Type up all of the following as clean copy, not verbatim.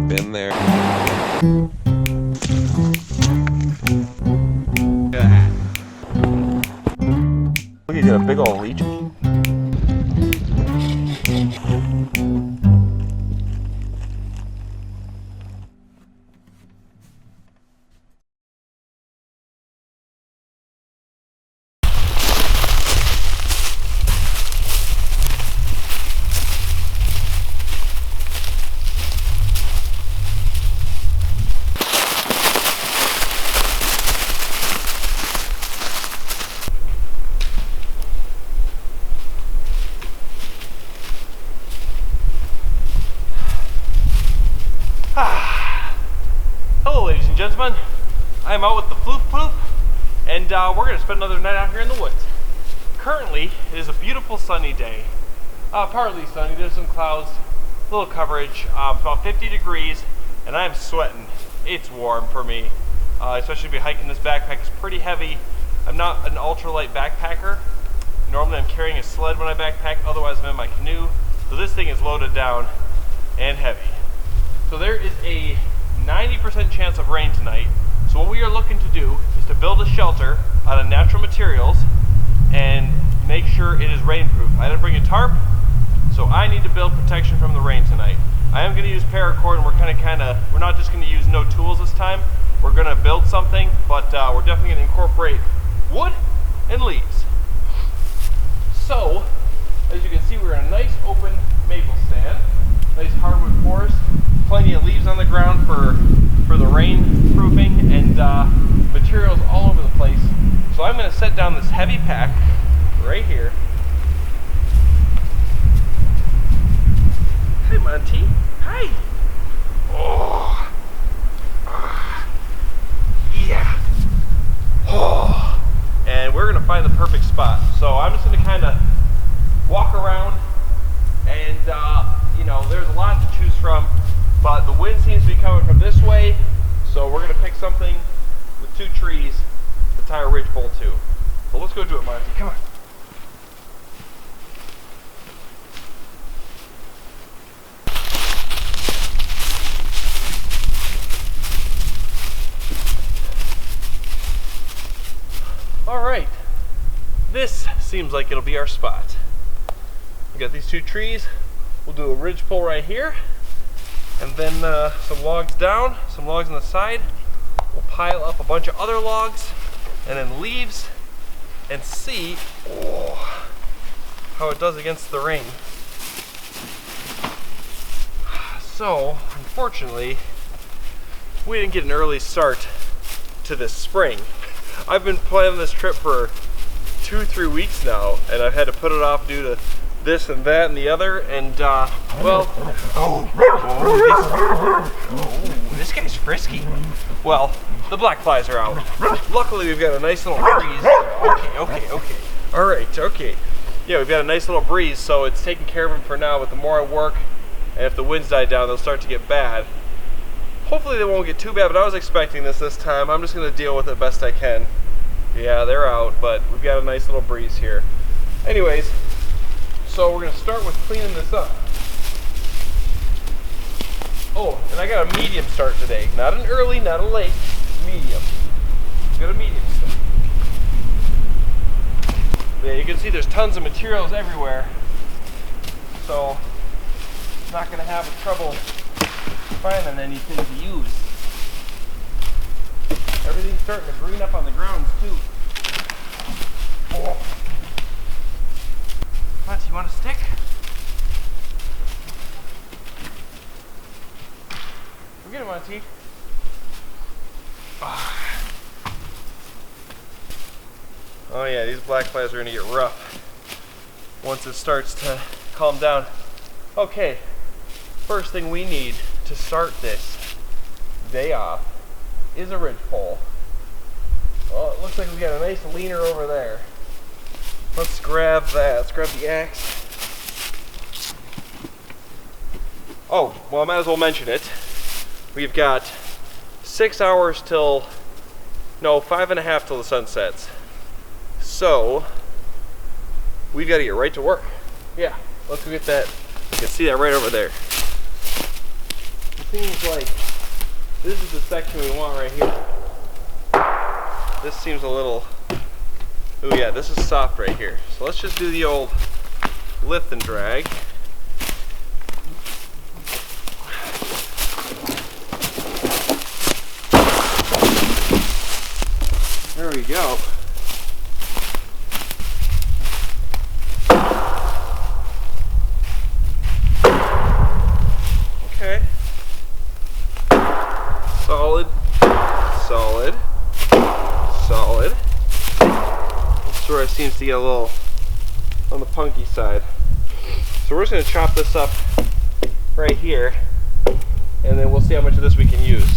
Been there. Look, you got a big old leech. Hello ladies and gentlemen, I am out with the Floop Poop, and we're going to spend another night out here in the woods. Currently, it is a beautiful sunny day. Partly sunny, there's some clouds, little coverage, it's about 50 degrees, and I am sweating. It's warm for me, especially to be hiking. This backpack is pretty heavy. I'm not an ultralight backpacker. Normally I'm carrying a sled when I backpack, otherwise I'm in my canoe. So this thing is loaded down and heavy. So there is a 90% chance of rain tonight. So what we are looking to do is to build a shelter out of natural materials and make sure it is rainproof. I didn't bring a tarp, so I need to build protection from the rain tonight. I am going to use paracord, and we're not just going to use no tools this time. We're going to build something, but we're definitely going to incorporate wood and leaves. So, as you can see, we're in a nice open maple stand, nice hardwood forest, plenty of leaves on the ground for the rain proofing, and materials all over the place. So I'm going to set down this heavy pack right here. Hi Monty. Hi. Oh. Yeah. Oh. And we're going to find the perfect spot. So I'm just going to kind of walk around, and you know, there's a lot to choose from, but the wind seems to be coming from this way, so we're going to pick something with 2 trees to tie a ridgepole to. So let's go do it, Monty. Come on. Alright, this seems like it'll be our spot. We got these 2 trees. We'll do a ridgepole right here, and then some logs down, some logs on the side. We'll pile up a bunch of other logs, and then leaves, and see how it does against the rain. So, unfortunately, we didn't get an early start to this spring. I've been planning this trip for 2-3 weeks now, and I've had to put it off due to this and that and the other, and well, this guy's frisky. Well, the black flies are out. Luckily, we've got a nice little breeze. Okay. All right, okay. Yeah, we've got a nice little breeze, so it's taking care of them for now. But the more I work, and if the winds die down, they'll start to get bad. Hopefully, they won't get too bad, but I was expecting this time. I'm just going to deal with it best I can. Yeah, they're out, but we've got a nice little breeze here. Anyways, so we're going to start with cleaning this up. Oh, and I got a medium start today. Not an early, not a late, medium. Got a medium start. Yeah, you can see there's tons of materials everywhere. So, not going to have trouble finding anything to use. Everything's starting to green up on the grounds too. Oh. What, you want a stick? Forget it, Monty. Oh yeah, these black flies are gonna get rough once it starts to calm down. Okay, first thing we need to start this day off is a ridgepole. Well, it looks like we got a nice leaner over there. Let's grab that. Let's grab the axe. Oh, well, I might as well mention it. We've got 6 hours till, no, 5.5 till the sun sets. So, we've got to get right to work. Yeah, let's go get that. You can see that right over there. seems like this is the section we want right here. This seems a little, oh yeah, this is soft right here. So let's just do the old lift and drag. There we go. Okay. Solid, solid, solid. This is where it seems to get a little on the punky side. So we're just going to chop this up right here, and then we'll see how much of this we can use.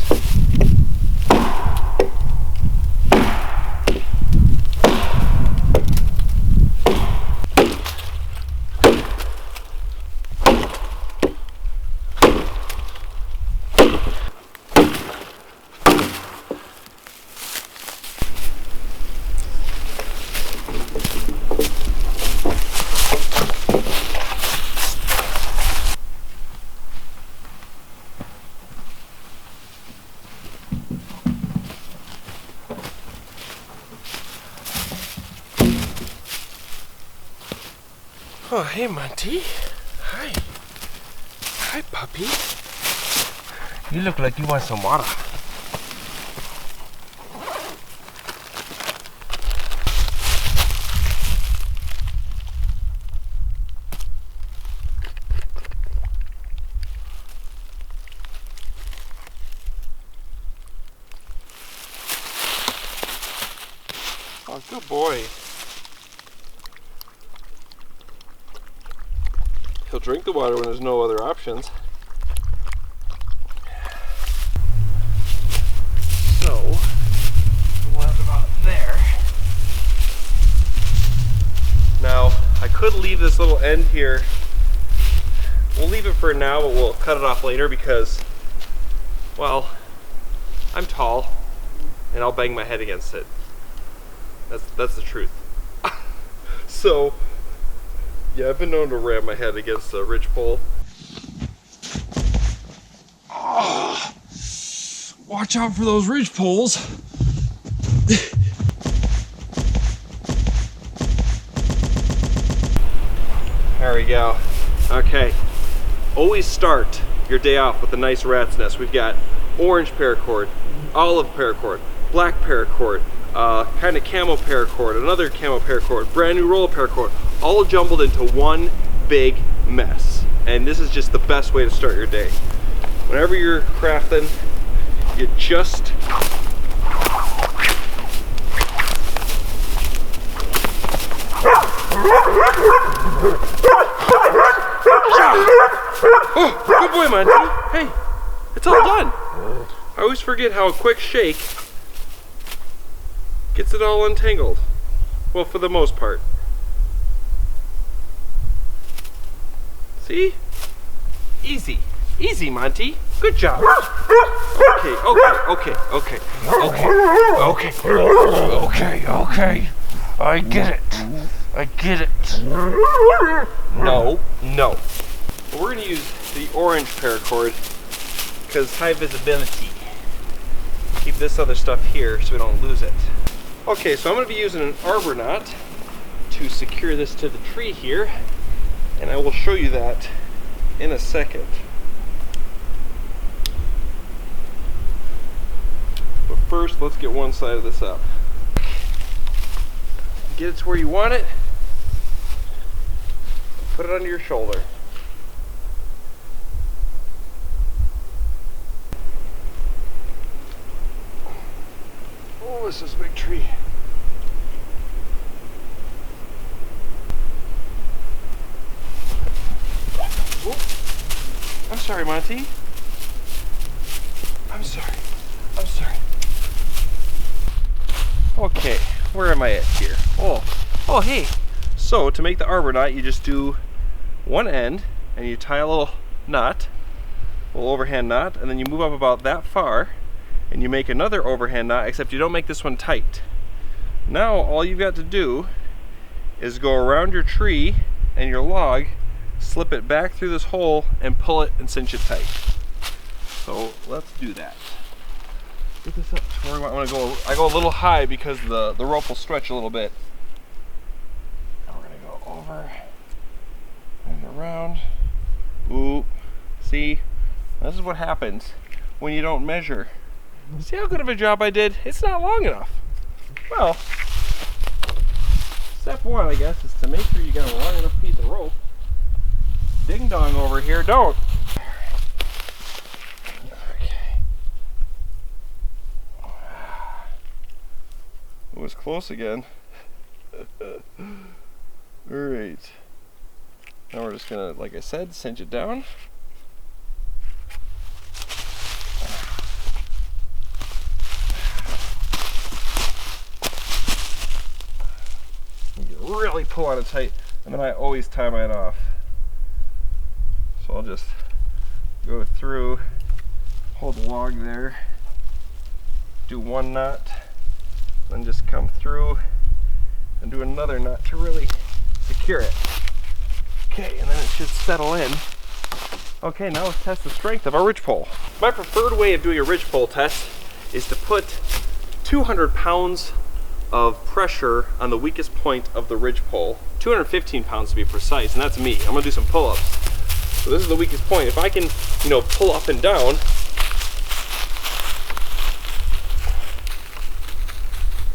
Oh, hey, Monty. Hi. Hi, puppy. You look like you want some water. Oh, good boy. He'll drink the water when there's no other options. So, what about there? Now, I could leave this little end here. We'll leave it for now, but we'll cut it off later because, well, I'm tall and I'll bang my head against it. That's the truth. So, yeah, I've been known to ram my head against a ridgepole. Oh, watch out for those ridgepoles. There we go. Okay. Always start your day off with a nice rat's nest. We've got orange paracord, olive paracord, black paracord, kind of camo paracord, another camo paracord, brand new roll of paracord, all jumbled into one big mess. And this is just the best way to start your day. Whenever you're crafting, you just oh, good boy, Monty. Hey, it's all done. I always forget how a quick shake gets it all untangled. Well, for the most part. See? Easy. Easy, Monty. Good job. Okay. I get it. No. We're going to use the orange paracord because high visibility. Keep this other stuff here so we don't lose it. Okay, so I'm going to be using an arbor knot to secure this to the tree here, and I will show you that in a second. But first, let's get one side of this up. Get it to where you want it. Put it under your shoulder. Oh, this is a big tree. Oh, I'm sorry, Monty. I'm sorry. Okay, where am I at here? Oh, hey. So to make the arbor knot, you just do one end and you tie a little knot, a little overhand knot, and then you move up about that far and you make another overhand knot, except you don't make this one tight. Now all you've got to do is go around your tree and your log, slip it back through this hole and pull it and cinch it tight. So let's do that. Get this up to where I want to go. I go a little high because the rope will stretch a little bit. Now we're gonna go over and around. Ooh, see, this is what happens when you don't measure. See how good of a job I did? It's not long enough. Well, step one, I guess, is to make sure you got a long enough piece of rope. Ding dong over here, don't. It was close again. Alright. Now we're just gonna, like I said, cinch it down. You really pull on it tight, and then I always tie mine off. So I'll just go through, hold the log there, do one knot, then just come through and do another knot to really secure it. Okay, and then it should settle in. Okay, now let's test the strength of our ridgepole. My preferred way of doing a ridgepole test is to put 200 pounds of pressure on the weakest point of the ridgepole. 215 pounds to be precise, and that's me. I'm gonna do some pull-ups. So this is the weakest point. If I can, you know, pull up and down,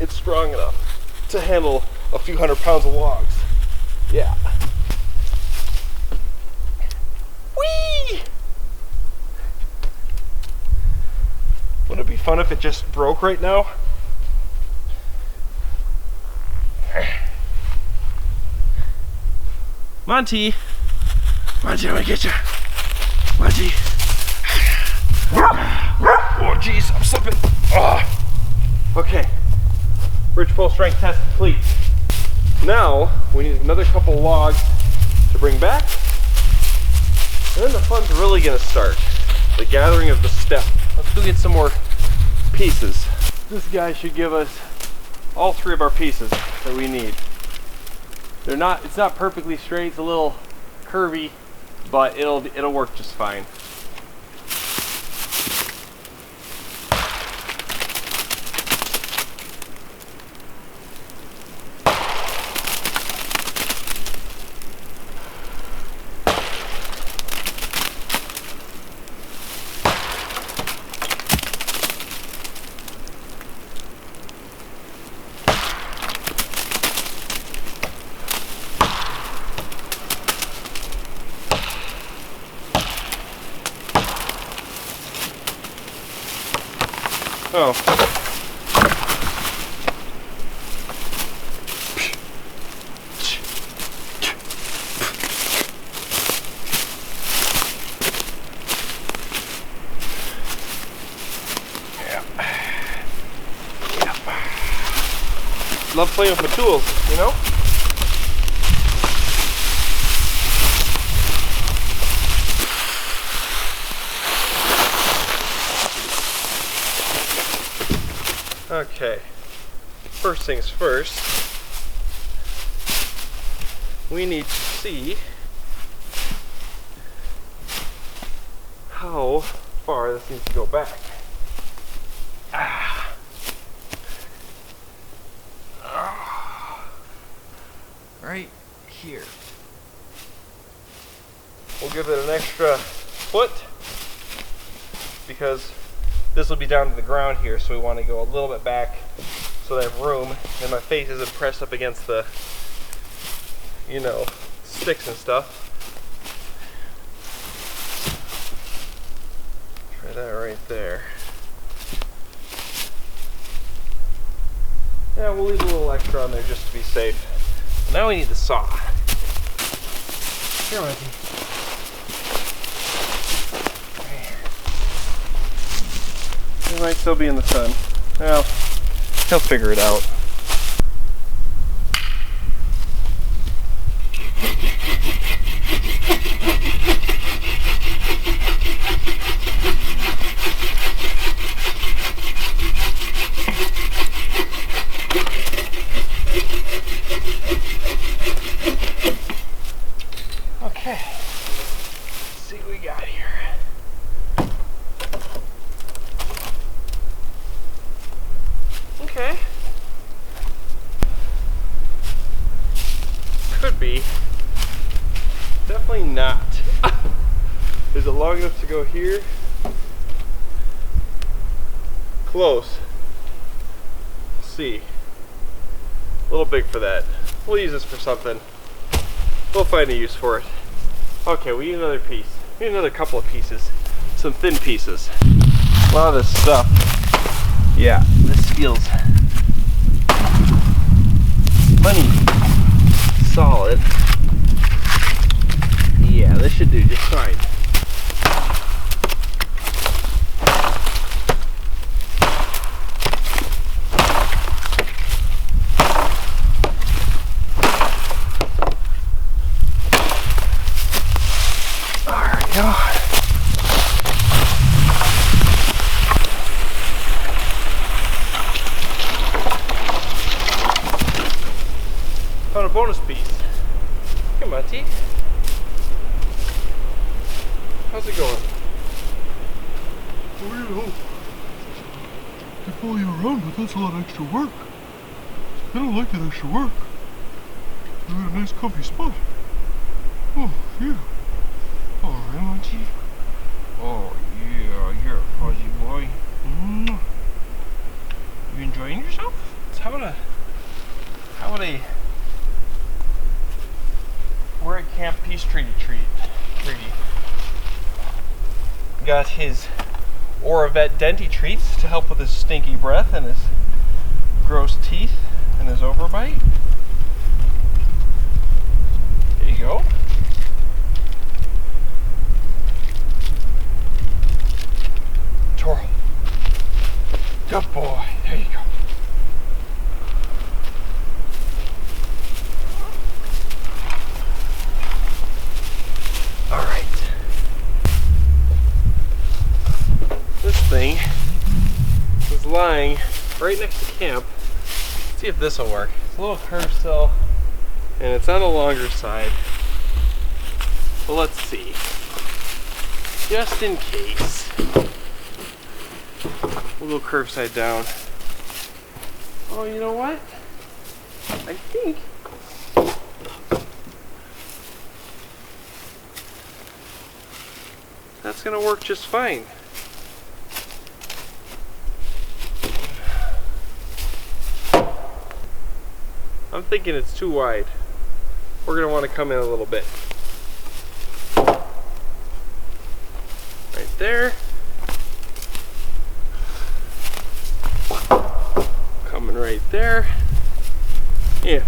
it's strong enough to handle a few hundred pounds of logs. Yeah. Whee! Wouldn't it be fun if it just broke right now? Monty! Monty, I'm gonna get you. Monty! Oh, jeez, I'm slipping. Oh. Okay. Ridgepole strength test complete. Now, we need another couple logs to bring back. And then the fun's really gonna start. The gathering of the step. Let's go get some more pieces. This guy should give us all three of our pieces that we need. It's not perfectly straight, it's a little curvy, but it'll work just fine. Oh. Yeah. Love playing with my tools, you know? Okay, first things first, we need to see how far this needs to go back. Right here. We'll give it an extra foot because this will be down to the ground here, so we want to go a little bit back so that I have room and my face isn't pressed up against the, you know, sticks and stuff. Try that right there. Yeah, we'll leave a little extra on there just to be safe. Now we need the saw. Here, Mikey. He might still be in the sun. Well, he'll figure it out. Okay, let's see what we got here. long enough to go here. Close. See. A little big for that. We'll use this for something. We'll find a use for it. Okay, we need another piece. We need another couple of pieces. Some thin pieces. A lot of this stuff. Yeah, this feels plenty solid. Yeah, this should do just fine. Found a bonus piece. Come on, T. How's it going? Well, you know, they follow you around, but that's a lot of extra work. I don't like that extra work. You got a nice comfy spot. Oh, yeah. Oh, Ramonty. Oh, yeah, you're a fuzzy boy. You enjoying yourself? How about a we're at Camp Peace Treaty. Got his Oravet Denti treats to help with his stinky breath and his gross teeth and his overbite. There you go. Toro. Good boy. There you go. All right. This thing is lying right next to camp. Let's see if this will work. It's a little curved still, and it's on the longer side. But let's see. Just in case. We'll go curve side down. Oh, you know what? I think that's gonna work just fine. I'm thinking it's too wide. We're gonna want to come in a little bit. Right there. Coming right there. Yeah,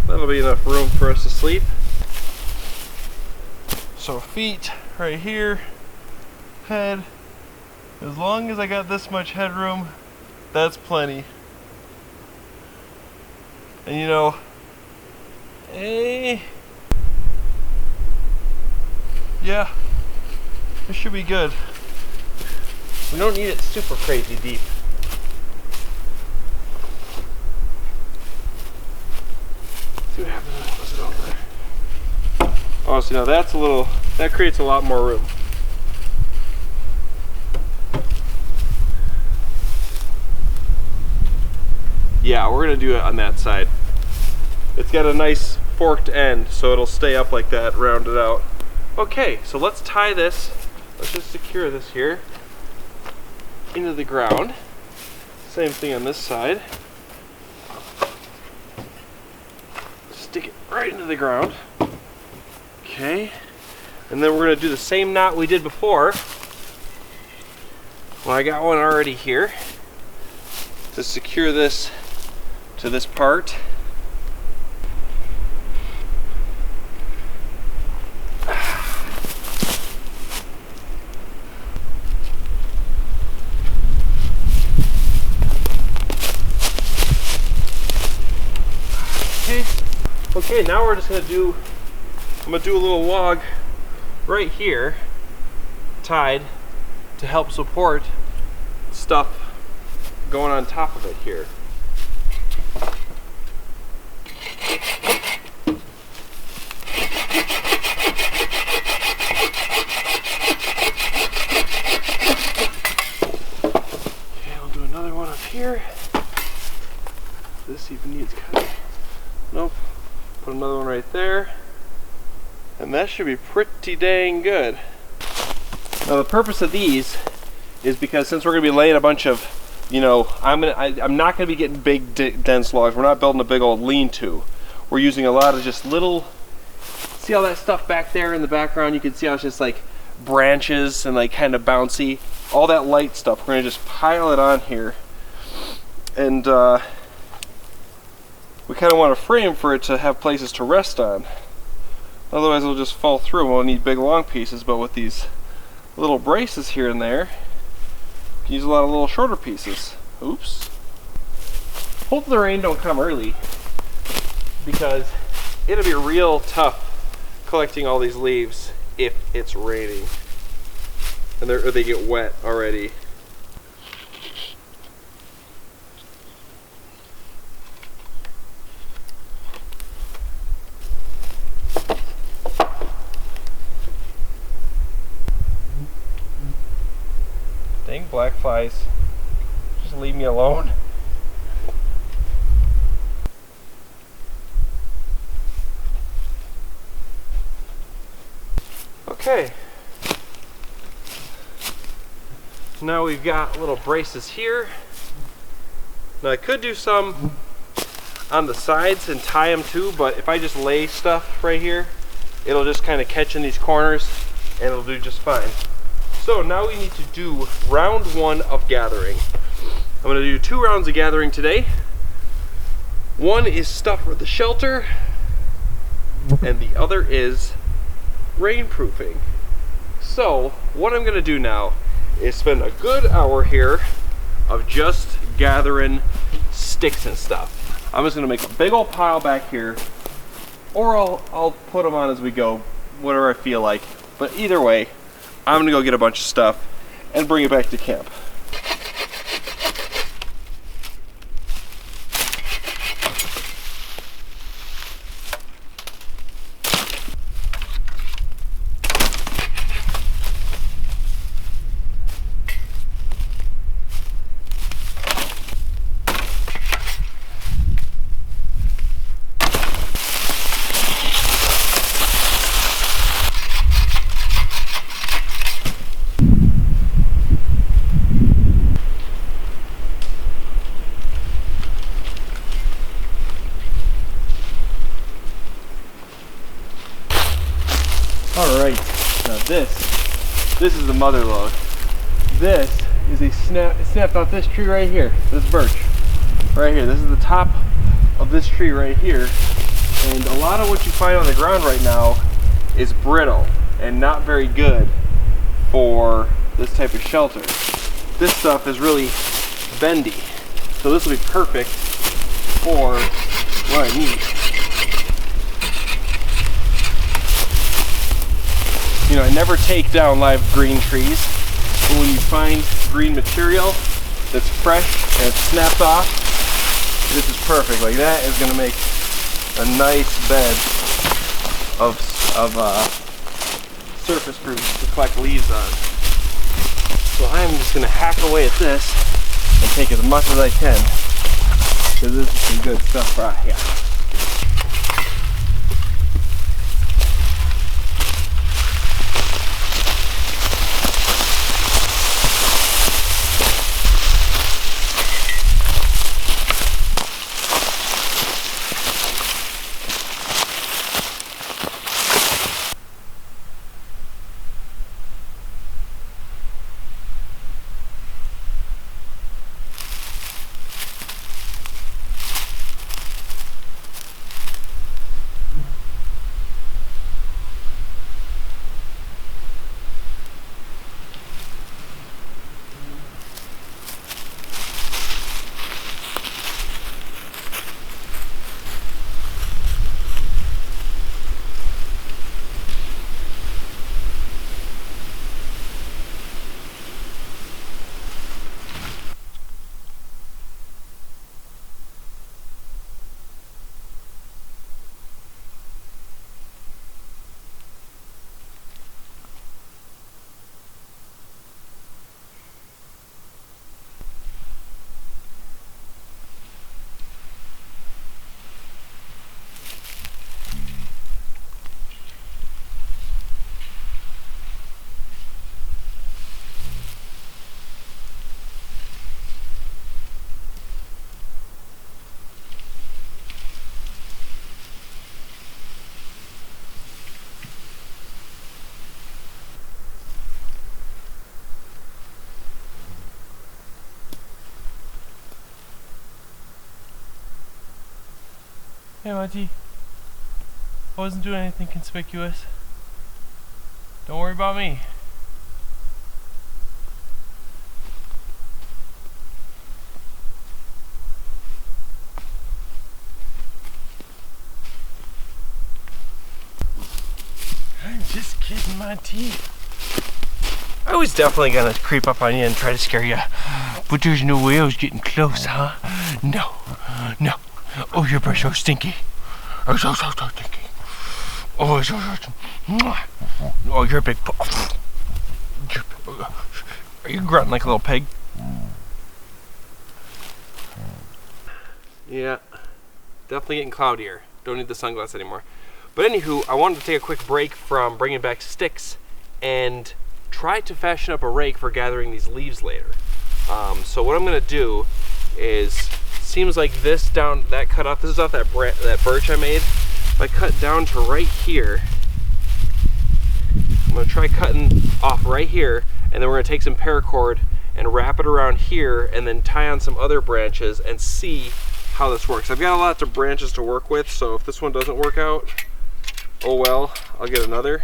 that'll be enough room for us to sleep. So feet right here, head. As long as I got this much headroom, that's plenty. And you know, yeah, this should be good. We don't need it super crazy deep. See what happens when I close it over. Oh, so now that's a little, that creates a lot more room. Yeah, we're gonna do it on that side. It's got a nice forked end, so it'll stay up like that, rounded out. Okay, so let's tie this. Let's just secure this here into the ground. Same thing on this side. Stick it right into the ground. Okay, and then we're gonna do the same knot we did before. Well, I got one already here to secure this to this part. Okay, now we're just gonna do, I'm gonna do a little log right here, tied, to help support stuff going on top of it here. Okay, I'll do another one up here. This even needs cutting. Nope. Put another one right there. And that should be pretty dang good. Now the purpose of these is because since we're going to be laying a bunch of, you know, I'm not going to be getting big dense logs. We're not building a big old lean-to. We're using a lot of just little, see all that stuff back there in the background? You can see how it's just like branches and like kind of bouncy. All that light stuff, we're going to just pile it on here. And we kind of want a frame for it to have places to rest on. Otherwise it'll just fall through. We'll need big long pieces, but with these little braces here and there, you can use a lot of little shorter pieces. Oops. Hope the rain don't come early, because it'll be real tough collecting all these leaves if it's raining and or they get wet already. Dang black flies, just leave me alone. Okay, now we've got little braces here. Now I could do some on the sides and tie them too, but if I just lay stuff right here, it'll just kind of catch in these corners and it'll do just fine. So now we need to do round one of gathering. I'm going to do 2 rounds of gathering today. One is stuff for the shelter, and the other is rainproofing. So what I'm going to do now is spend a good hour here of just gathering sticks and stuff. I'm just going to make a big old pile back here, or I'll put them on as we go, whatever I feel like. But either way, I'm going to go get a bunch of stuff and bring it back to camp. Alright, now this is the mother log. This is it snapped off this tree right here, this birch. Right here, this is the top of this tree right here. And a lot of what you find on the ground right now is brittle and not very good for this type of shelter. This stuff is really bendy. So this will be perfect for what I need. You know, I never take down live green trees, but when you find green material that's fresh and it's snapped off, this is perfect. Like that is going to make a nice bed of surface fruits to collect leaves on. So I'm just going to hack away at this and take as much as I can, because this is some good stuff right here. Hey, Monty. I wasn't doing anything conspicuous. Don't worry about me. I'm just kidding, Monty. I was definitely gonna creep up on you and try to scare you, but there's no way I was getting close, huh? No, no. Oh, your breath's so stinky. Oh, so stinky. Oh, oh, you're a big. Are you grunting like a little pig? Yeah, definitely getting cloudier. Don't need the sunglasses anymore. But anywho, I wanted to take a quick break from bringing back sticks and try to fashion up a rake for gathering these leaves later. So what I'm gonna do is, seems like this down, that cut off, this is off that birch I made. If I cut down to right here, I'm gonna try cutting off right here, and then we're gonna take some paracord and wrap it around here and then tie on some other branches and see how this works. I've got a lot of branches to work with, so if this one doesn't work out, oh well, I'll get another.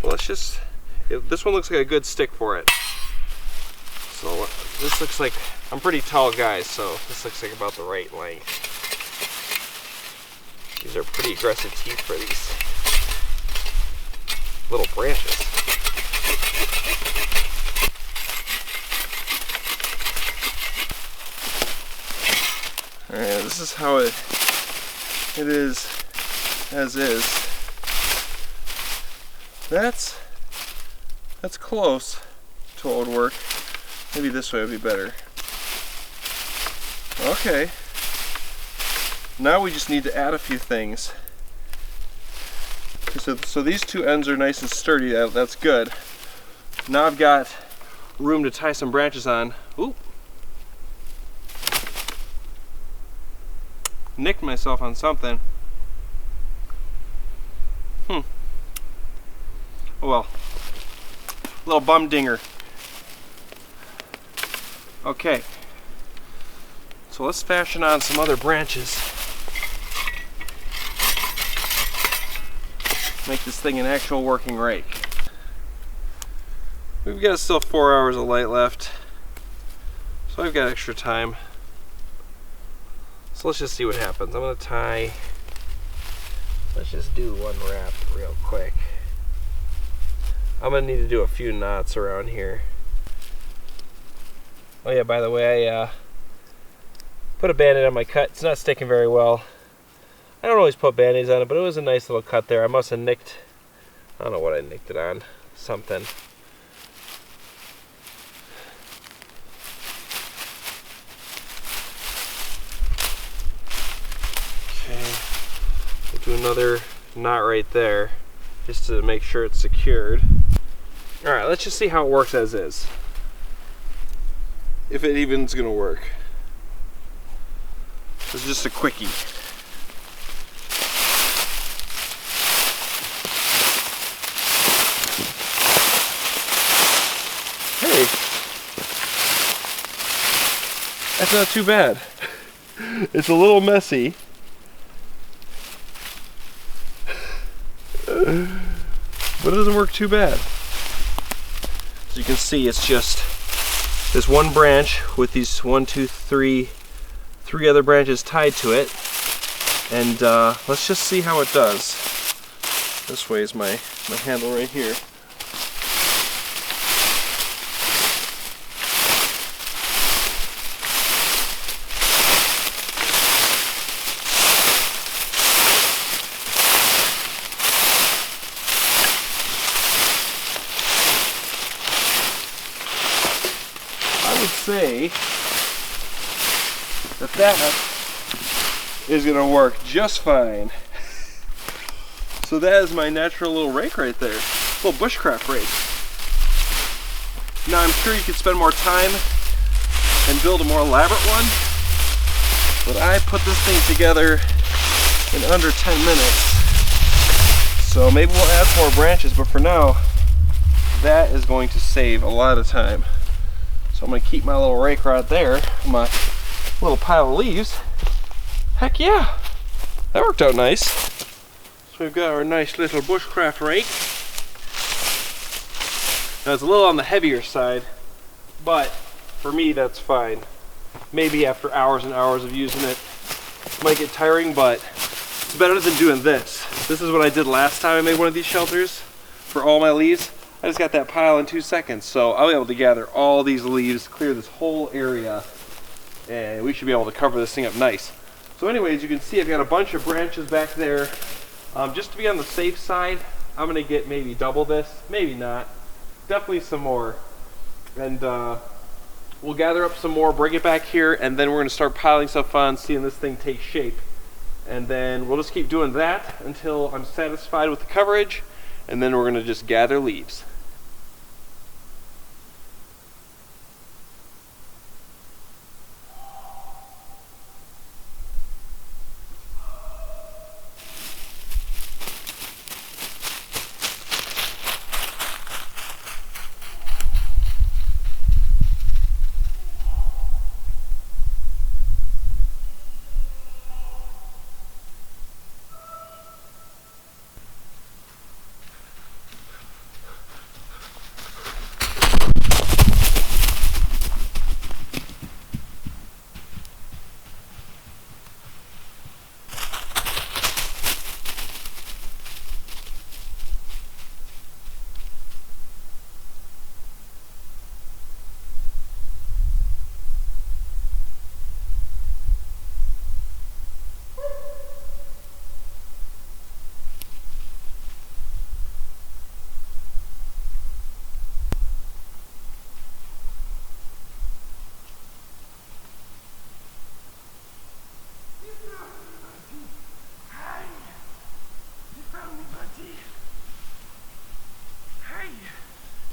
Well, let's just, this one looks like a good stick for it. So this looks like, I'm a pretty tall guy, so this looks like about the right length. These are pretty aggressive teeth for these little branches. Alright, this is how it is as is. That's close to what would work. Maybe this way would be better. Okay. Now we just need to add a few things. So these two ends are nice and sturdy. That's good. Now I've got room to tie some branches on. Ooh. Nicked myself on something. Oh well. Little bum dinger. Okay. So let's fashion on some other branches. Make this thing an actual working rake. We've got still 4 hours of light left, so I've got extra time. So let's just see what happens. I'm gonna tie, let's just do one wrap real quick. I'm gonna need to do a few knots around here. Oh yeah, by the way, I put a band-aid on my cut. It's not sticking very well. I don't always put band-aids on it, but it was a nice little cut there. I must have nicked, I don't know what I nicked it on, something. Okay, we'll do another knot right there, just to make sure it's secured. All right, let's just see how it works as is. If it even is gonna work. This is just a quickie. Hey, that's not too bad. It's a little messy. But it doesn't work too bad. As you can see, it's just this one branch with these three other branches tied to it. And let's just see how it does. This way is my handle right here. Say that is gonna work just fine. So that is my natural little rake right there, little bushcraft rake. Now I'm sure you could spend more time and build a more elaborate one, but I put this thing together in under 10 minutes. So maybe we'll add 4 branches, but for now, that is going to save a lot of time. So I'm going to keep my little rake right there, my little pile of leaves. Heck yeah! That worked out nice. So we've got our nice little bushcraft rake. Now it's a little on the heavier side, but for me that's fine. Maybe after hours and hours of using it, it might get tiring, but it's better than doing this. This is what I did last time I made one of these shelters for all my leaves. I just got that pile in 2 seconds, so I'll be able to gather all these leaves, clear this whole area, and we should be able to cover this thing up nice. So anyways, you can see I've got a bunch of branches back there. Just to be on the safe side, I'm gonna get maybe double this, maybe not. Definitely some more. And we'll gather up some more, bring it back here, and then we're gonna start piling stuff on, seeing this thing take shape. And then we'll just keep doing that until I'm satisfied with the coverage, and then we're gonna just gather leaves.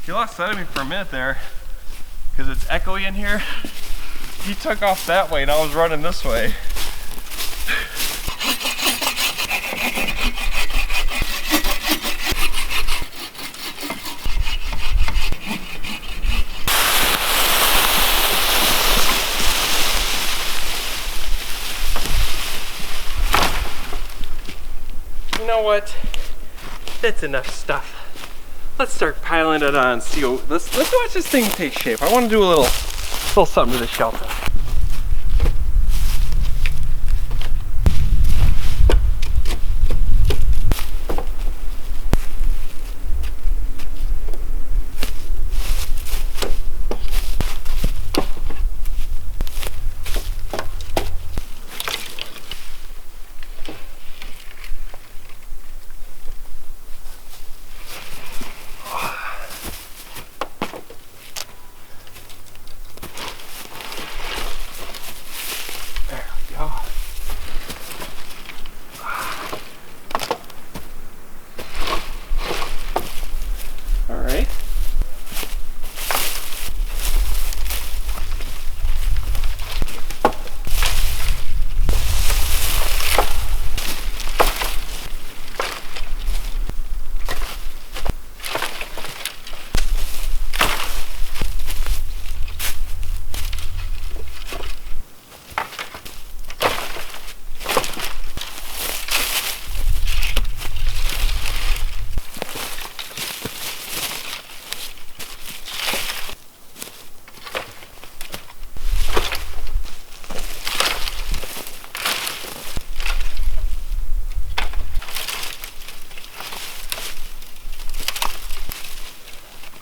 He lost sight of me for a minute there because it's echoey in here. He took off that way and I was running this way. You know what? That's enough stuff. Let's start piling it on. See, let's watch this thing take shape. I want to do a little something to the shelter.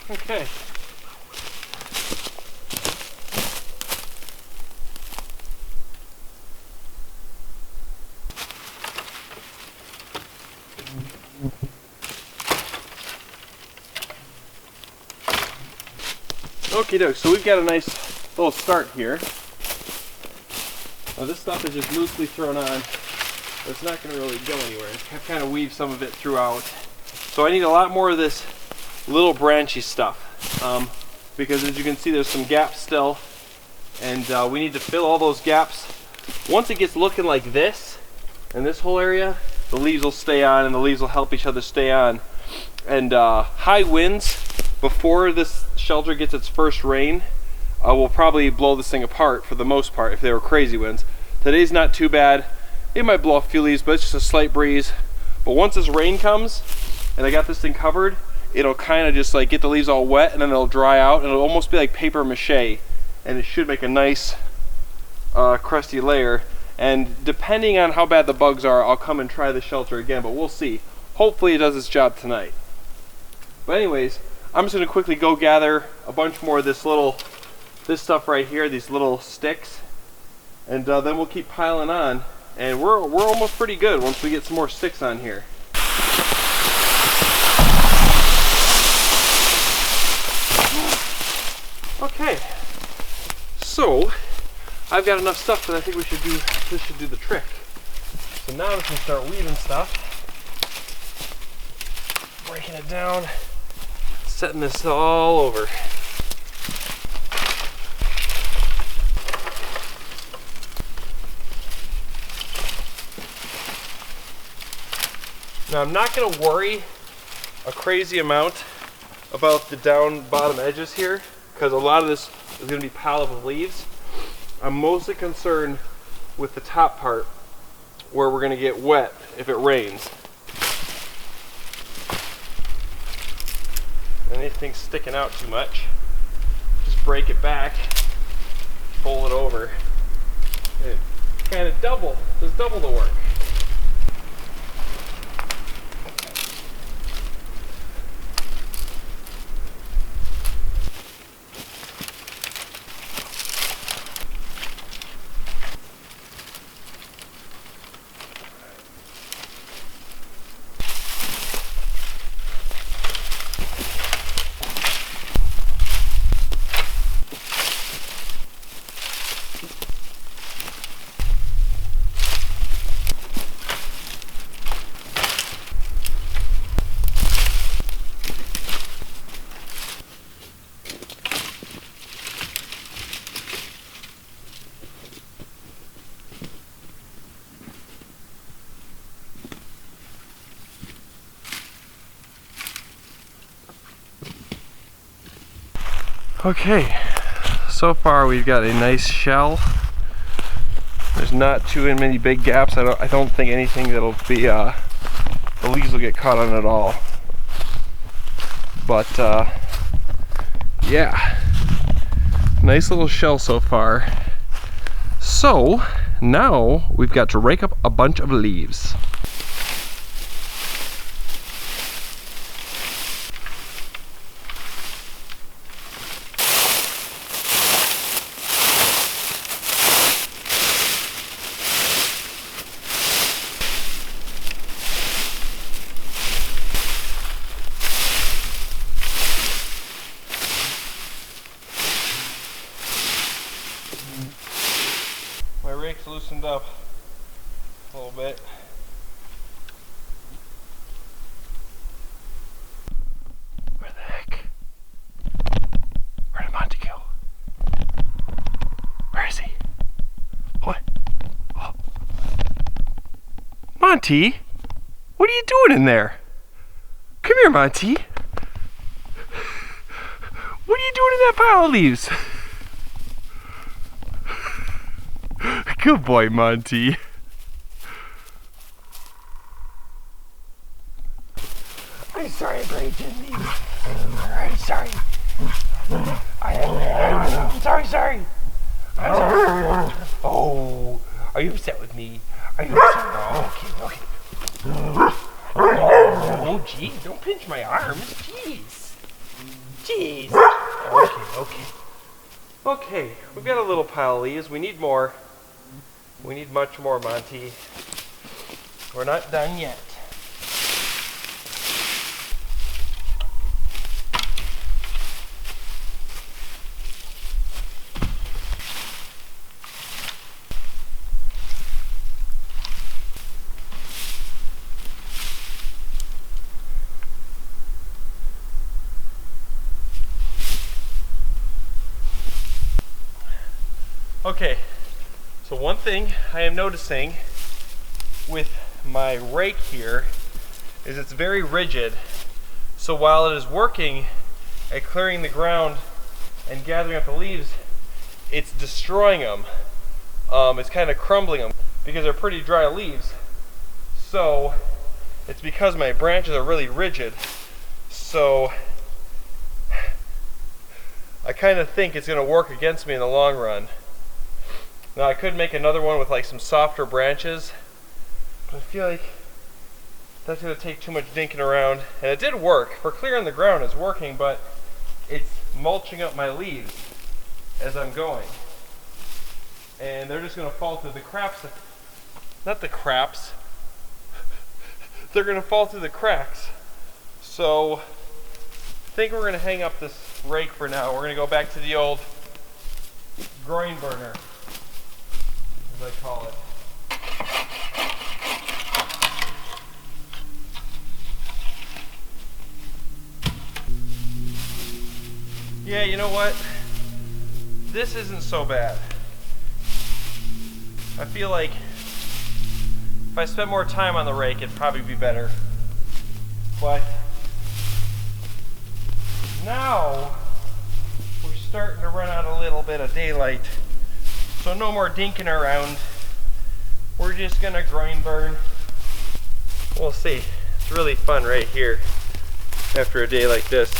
Okay. Okie doke, so we've got a nice little start here. Now this stuff is just loosely thrown on, but it's not going to really go anywhere. I've kind of weaved some of it throughout. So I need a lot more of this little branchy stuff, because as you can see there's some gaps still, and we need to fill all those gaps. Once it gets looking like this, and this whole area, the leaves will stay on, and the leaves will help each other stay on. And high winds before this shelter gets its first rain will probably blow this thing apart for the most part if they were crazy winds. Today's not too bad. It might blow off a few leaves, but it's just a slight breeze. But once this rain comes and I got this thing covered, it'll kind of just like get the leaves all wet, and then they'll dry out, and it'll almost be like paper mache, and it should make a nice crusty layer. And depending on how bad the bugs are, I'll come and try the shelter again, but we'll see. Hopefully it does its job tonight. But anyways, I'm just gonna quickly go gather a bunch more of this stuff right here, these little sticks, and then we'll keep piling on. And we're almost pretty good once we get some more sticks on here. Okay, so I've got enough stuff that I think this should do the trick. So now we can start weaving stuff, breaking it down, setting this all over. Now I'm not going to worry a crazy amount about the down bottom edges here, because a lot of this is going to be piled up with leaves. I'm mostly concerned with the top part where we're going to get wet if it rains. Anything sticking out too much, just break it back, fold it over. It kind of does double the work. Okay, so far we've got a nice shell. There's not too many big gaps. I don't think anything that'll be the leaves will get caught on at all. But yeah, nice little shell so far. So now we've got to rake up a bunch of leaves. My rake's loosened up a little bit. Where the heck? Where did Monty go? Where is he? What? Oh. Monty? What are you doing in there? Come here, Monty. What are you doing in that pile of leaves? Good boy, Monty. I'm sorry I braved you. I'm sorry. I'm sorry. I'm sorry. Oh, are you upset with me? Are you upset? Oh, okay. Oh, geez, don't pinch my arms. Jeez. Okay, we've got a little pile of leaves. We need more. We need much more, Monty. We're not done yet. Okay, so one thing I am noticing with my rake here is it's very rigid. So while it is working at clearing the ground and gathering up the leaves, it's destroying them. It's kind of crumbling them. because they're pretty dry leaves. So it's because my branches are really rigid. So I kind of think it's going to work against me in the long run. Now I could make another one with like some softer branches, but I feel like that's going to take too much dinking around. And it did work. For clearing the ground, it's working, but it's mulching up my leaves as I'm going. And they're just going to fall through the cracks. Not the cracks. They're going to fall through the cracks. So I think we're going to hang up this rake for now. We're going to go back to the old groin burner, as I call it. Yeah, you know what? This isn't so bad. I feel like if I spent more time on the rake, it'd probably be better. But now we're starting to run out a little bit of daylight. So no more dinking around. We're just gonna groin burn. We'll see. It's really fun right here after a day like this.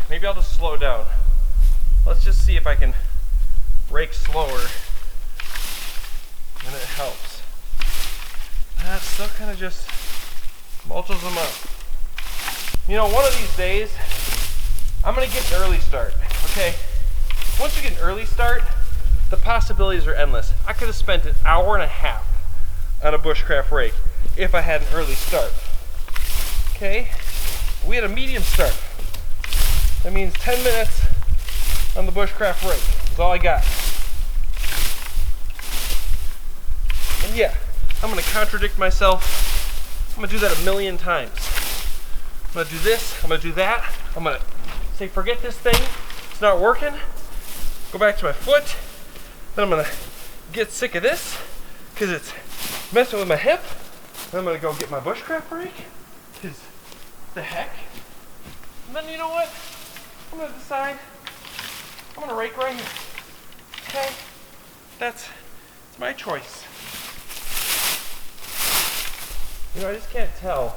Maybe I'll just slow down. Let's just see if I can rake slower, and it helps. That still kind of just mulches them up. You know, one of these days, I'm gonna get an early start, okay? Once you get an early start, the possibilities are endless. I could have spent an hour and a half on a bushcraft rake if I had an early start, okay? We had a medium start. That means 10 minutes on the bushcraft rake. That's all I got. And yeah, I'm gonna contradict myself. I'm gonna do that a million times. I'm gonna do this, I'm gonna do that. I'm gonna say, forget this thing, it's not working. Go back to my foot. Then I'm gonna get sick of this because it's messing with my hip. Then I'm gonna go get my bushcraft rake, because the heck. And then you know what? I'm gonna decide I'm gonna rake right here. Okay? It's my choice. You know, I just can't tell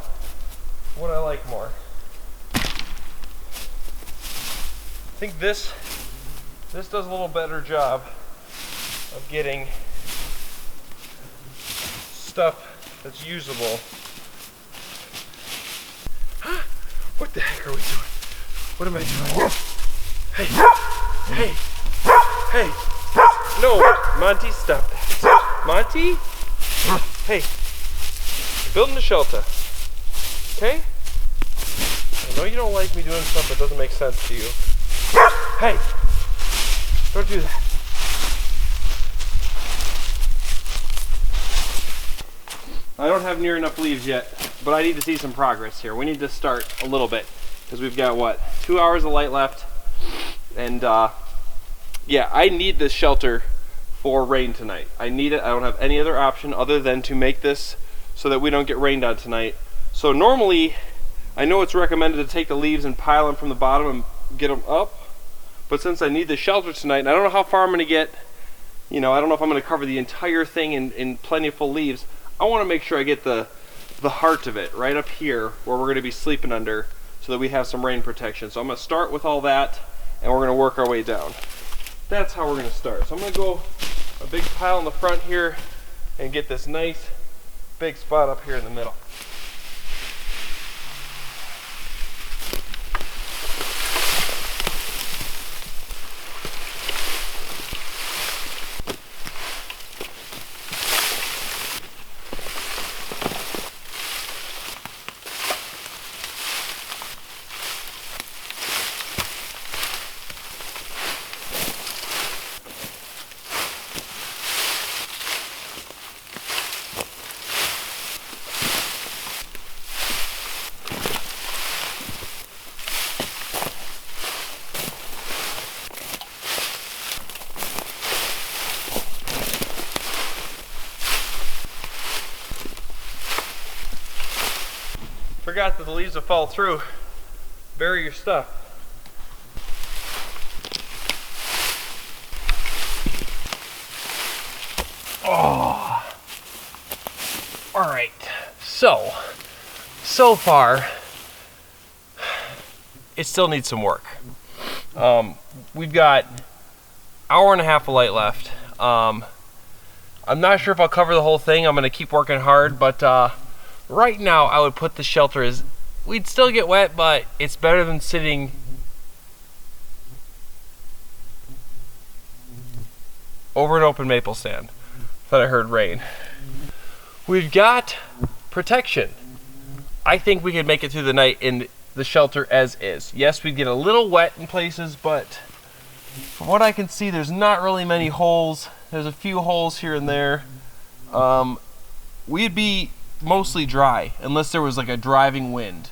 what I like more. I think this does a little better job of getting stuff that's usable. What the heck are we doing? What am I doing? Hey, hey, hey, no, Monty, stop that. Monty, hey, I'm building a shelter, okay? I know you don't like me doing stuff that doesn't make sense to you. Hey, don't do that. I don't have near enough leaves yet, but I need to see some progress here. We need to start a little bit. Because we've got, what, 2 hours of light left. And, yeah, I need this shelter for rain tonight. I need it. I don't have any other option other than to make this so that we don't get rained on tonight. So normally, I know it's recommended to take the leaves and pile them from the bottom and get them up. But since I need the shelter tonight, and I don't know how far I'm going to get, you know, I don't know if I'm going to cover the entire thing in plentiful leaves. I want to make sure I get the heart of it right up here where we're going to be sleeping under, so that we have some rain protection. So I'm going to start with all that, and we're going to work our way down. That's how we're going to start. So I'm going to go a big pile in the front here and get this nice big spot up here in the middle. forgot that the leaves will fall through. Bury your stuff. Oh. All right. So far, it still needs some work. We've got hour and a half of light left. I'm not sure if I'll cover the whole thing. I'm gonna keep working hard, but right now I would put the shelter as, we'd still get wet, but it's better than sitting over an open maple stand that I heard rain. We've got protection. I think we could make it through the night in the shelter as is. Yes, we'd get a little wet in places, but from what I can see, there's not really many holes. There's a few holes here and there. We'd be mostly dry unless there was like a driving wind,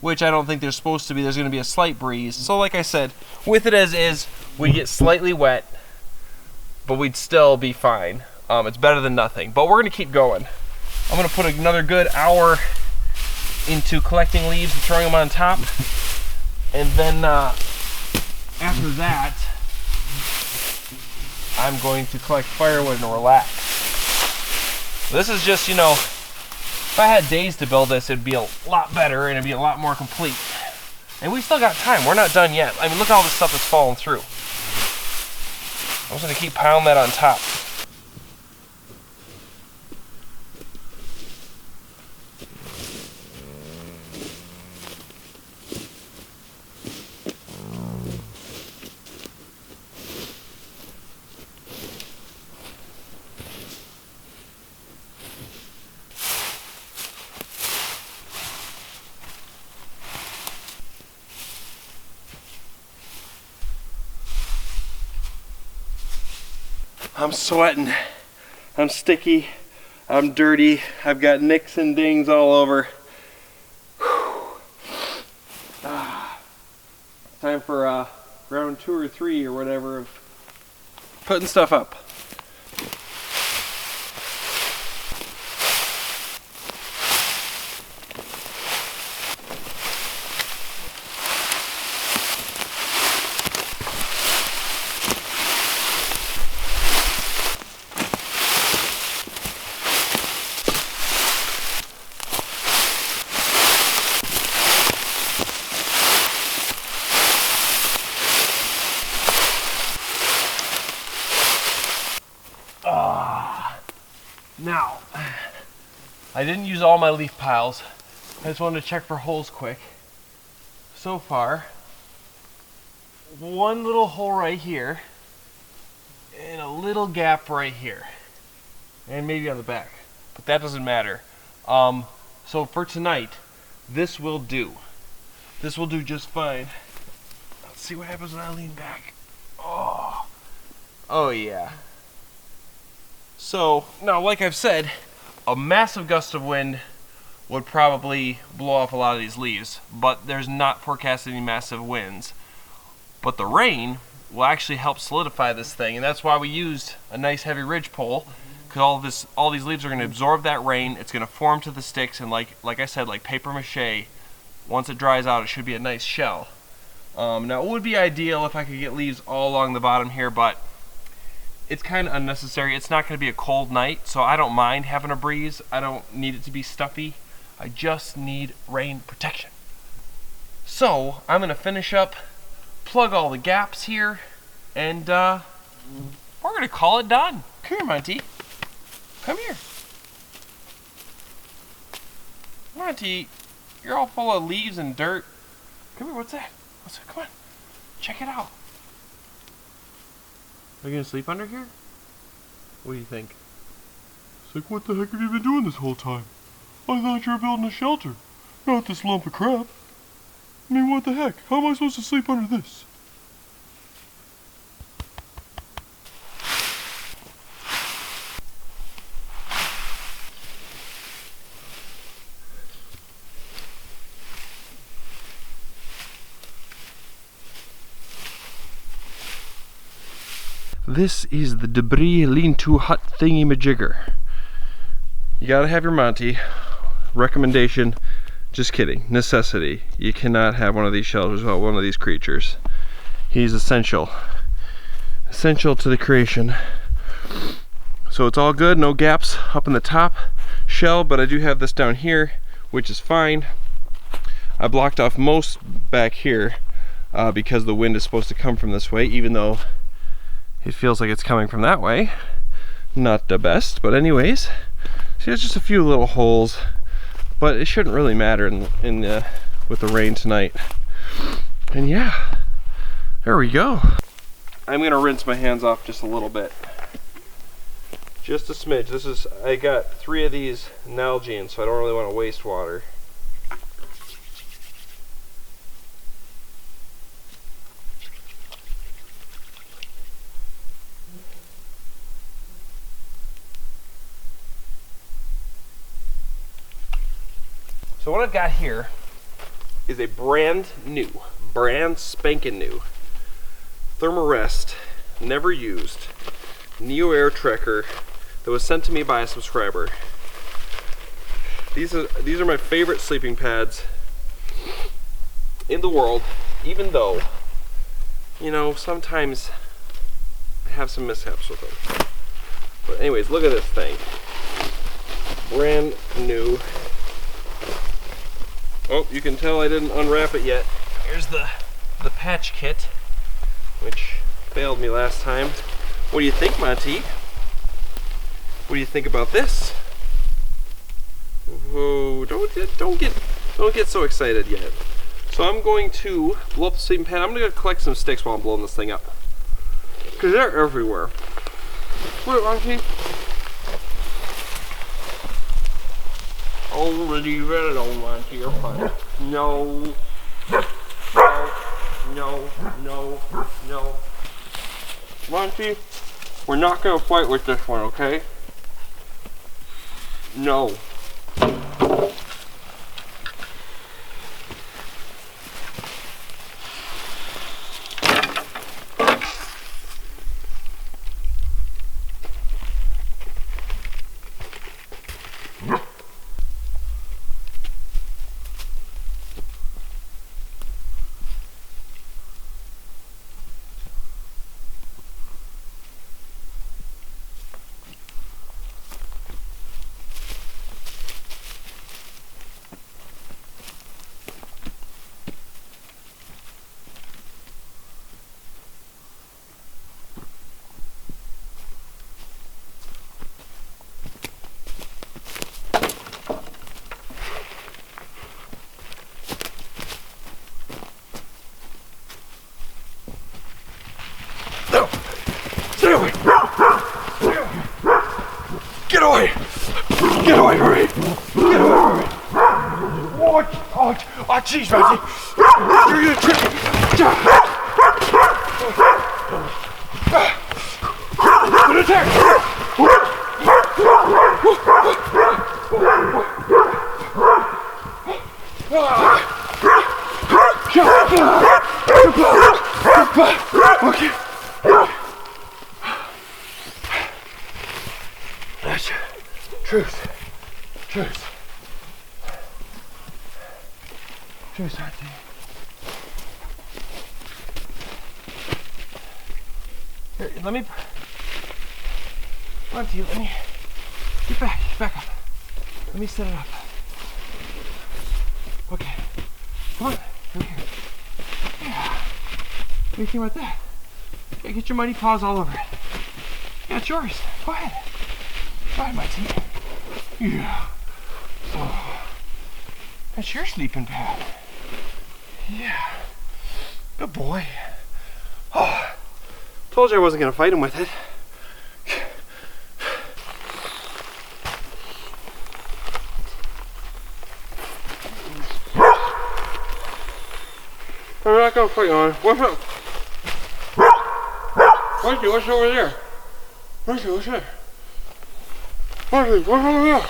which I don't think there's supposed to be. There's going to be a slight breeze. So like I said, with it as is, we get slightly wet, but we'd still be fine. It's better than nothing, but we're going to keep going. I'm going to put another good hour into collecting leaves and throwing them on top, and then after that I'm going to collect firewood and relax. This is just, you know, if I had days to build this, it'd be a lot better and it'd be a lot more complete. And we still got time. We're not done yet. I mean, look at all this stuff that's falling through. I'm just going to keep piling that on top. I'm sweating, I'm sticky, I'm dirty, I've got nicks and dings all over. Time for round 2 or 3 or whatever of putting stuff up. Now, I didn't use all my leaf piles. I just wanted to check for holes quick. So far, one little hole right here, and a little gap right here, and maybe on the back, but that doesn't matter. So for tonight, this will do. This will do just fine. Let's see what happens when I lean back. Oh yeah. So, now like I've said, a massive gust of wind would probably blow off a lot of these leaves, but there's not forecasted any massive winds. But the rain will actually help solidify this thing, and that's why we used a nice heavy ridgepole, because all these leaves are going to absorb that rain. It's going to form to the sticks, and like I said, like paper mache, once it dries out, it should be a nice shell. Now, it would be ideal if I could get leaves all along the bottom here, but it's kind of unnecessary. It's not going to be a cold night, so I don't mind having a breeze. I don't need it to be stuffy. I just need rain protection. So I'm going to finish up, plug all the gaps here, and we're going to call it done. Come here, Monty. Come here. Monty, you're all full of leaves and dirt. Come here, what's that? Come on, check it out. Are you gonna sleep under here? What do you think? It's like, what the heck have you been doing this whole time? I thought you were building a shelter, not this lump of crap. I mean, what the heck? How am I supposed to sleep under this? This is the debris lean-to hut thingy-majigger. You gotta have your Monty. Recommendation, Just kidding. Necessity. You cannot have one of these shelters without one of these creatures. He's essential. Essential to the creation. So it's all good, no gaps up in the top shell, but I do have this down here, which is fine. I blocked off most back here because the wind is supposed to come from this way, even though it feels like it's coming from that way. Not the best, but anyways. See, there's just a few little holes, but it shouldn't really matter with the rain tonight. And yeah, there we go. I'm gonna rinse my hands off just a little bit. Just a smidge. I got 3 of these Nalgene, so I don't really want to waste water. So what I've got here is a brand spanking new Thermarest, never used, Neo Air Trekker that was sent to me by a subscriber. These are my favorite sleeping pads in the world, even though, you know, sometimes I have some mishaps with them. But anyways, look at this thing. Brand new. Oh, you can tell I didn't unwrap it yet. Here's the patch kit, which failed me last time. What do you think, Monty? What do you think about this? Whoa, don't get so excited yet. So I'm going to blow up the sleeping pad. I'm gonna collect some sticks while I'm blowing this thing up, because they're everywhere. What, Monty? Oh, leave it alone, Monty. You're fine. No. No. Monty, we're not gonna fight with this one, okay? No. Stay away! Get away! Get away from me! Get away from me! Oh, jeez, Monty! You're gonna trip me! An attack! Okay. That's truth. Auntie. Here, let me get back up. Let me set it up. Okay. Come on, over here. Yeah. What do you think about that? Yeah, get your mighty paws all over it. Yeah, it's yours. Go ahead. Go ahead, Mighty. Yeah. Oh. That's your sleeping pad. Yeah. Good boy. Oh. Told you I wasn't gonna fight him with it. I'm not gonna fight on. What's up? What's over there? What's there? What's over there?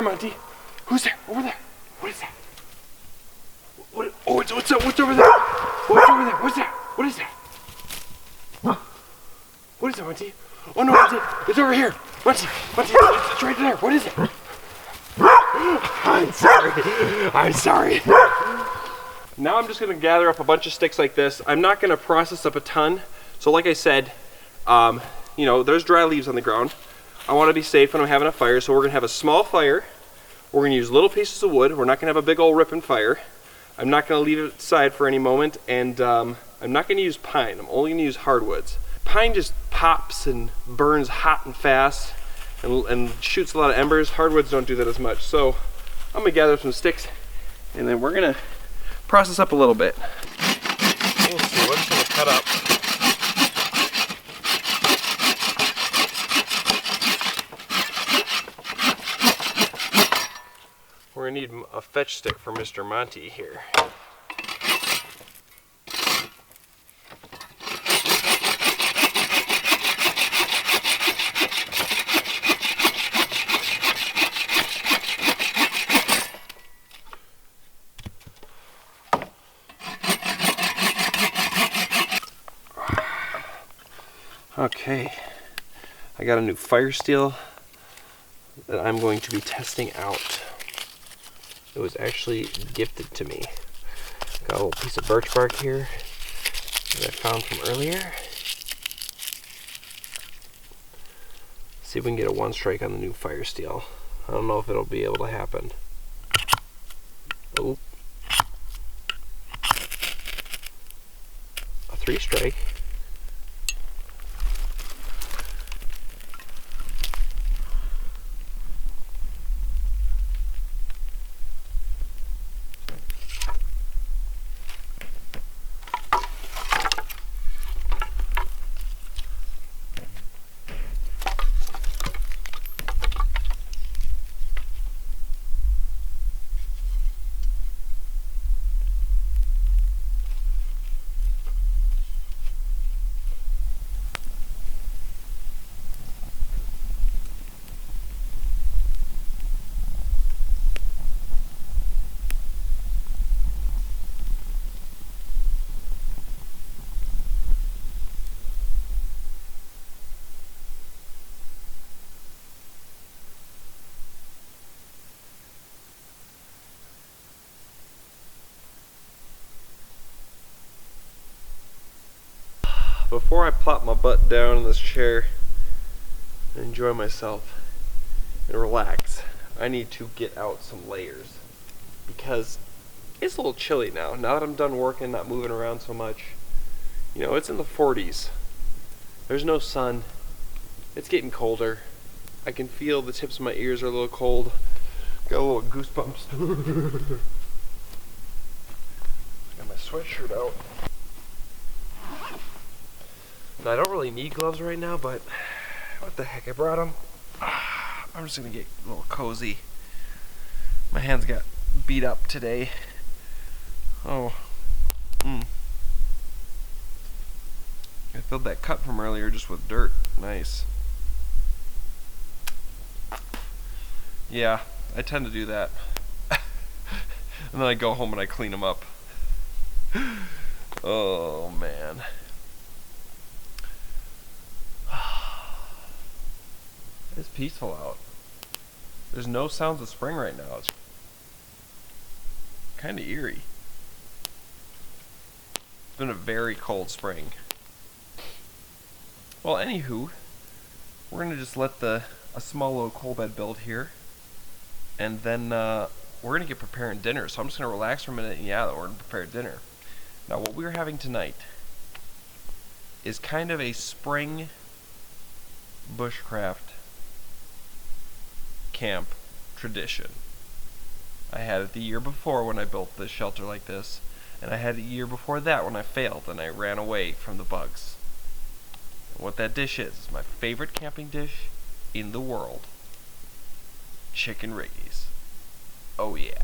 Monty, who's there? Over there. What is that? What's over there? What's over there? What's that? What is that? What is that, Monty? Oh no, Monty, it's over here. Monty, it's right there. What is it? I'm sorry. I'm sorry. Now I'm just gonna gather up a bunch of sticks like this. I'm not gonna process up a ton. So like I said, you know, there's dry leaves on the ground. I wanna be safe when I'm having a fire, so we're gonna have a small fire. We're gonna use little pieces of wood. We're not gonna have a big old ripping fire. I'm not gonna leave it aside for any moment, and I'm not gonna use pine. I'm only gonna use hardwoods. Pine just pops and burns hot and fast and shoots a lot of embers. Hardwoods don't do that as much. So I'm gonna gather some sticks, and then we're gonna process up a little bit. We'll see, we're just gonna cut up. We're gonna need a fetch stick for Mr. Monty here. Okay, I got a new fire steel that I'm going to be testing out. It was actually gifted to me. Got a little piece of birch bark here that I found from earlier. See if we can get a one strike on the new fire steel. I don't know if it'll be able to happen. Oh. A 3 strike. Before I plop my butt down in this chair and enjoy myself and relax, I need to get out some layers because it's a little chilly now. Now that I'm done working, not moving around so much, you know, it's in the 40s. There's no sun. It's getting colder. I can feel the tips of my ears are a little cold. Got a little goosebumps. Got my sweatshirt out. Now, I don't really need gloves right now, but what the heck, I brought them. I'm just gonna get a little cozy. My hands got beat up today. Oh. I filled that cut from earlier just with dirt. Nice. Yeah, I tend to do that. And then I go home and I clean them up. Oh, man. It's peaceful out. There's no sounds of spring right now. It's kind of eerie. It's been a very cold spring. Well, anywho, we're gonna just let a small little coal bed build here, and then we're gonna get preparing dinner. So I'm just gonna relax for a minute, and yeah, we're gonna prepare dinner. Now, what we're having tonight is kind of a spring bushcraft camp tradition. I had it the year before when I built this shelter like this, and I had it a year before that when I failed and I ran away from the bugs. And what that dish is my favorite camping dish in the world. Chicken riggies. Oh yeah.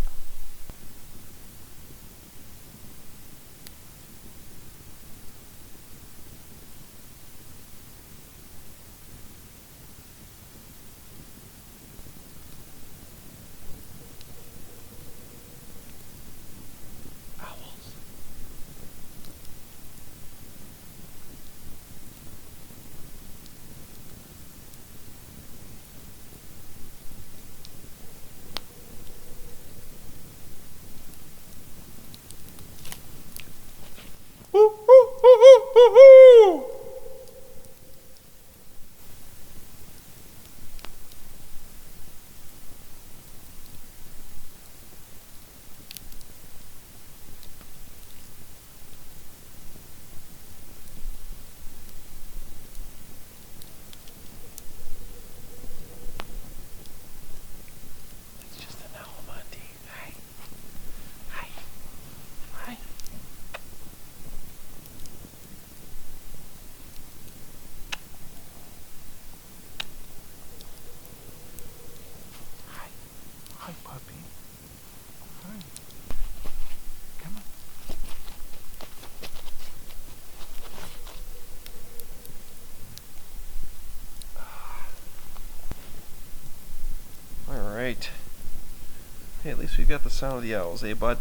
Hey, at least we've got the sound of the owls, eh, bud?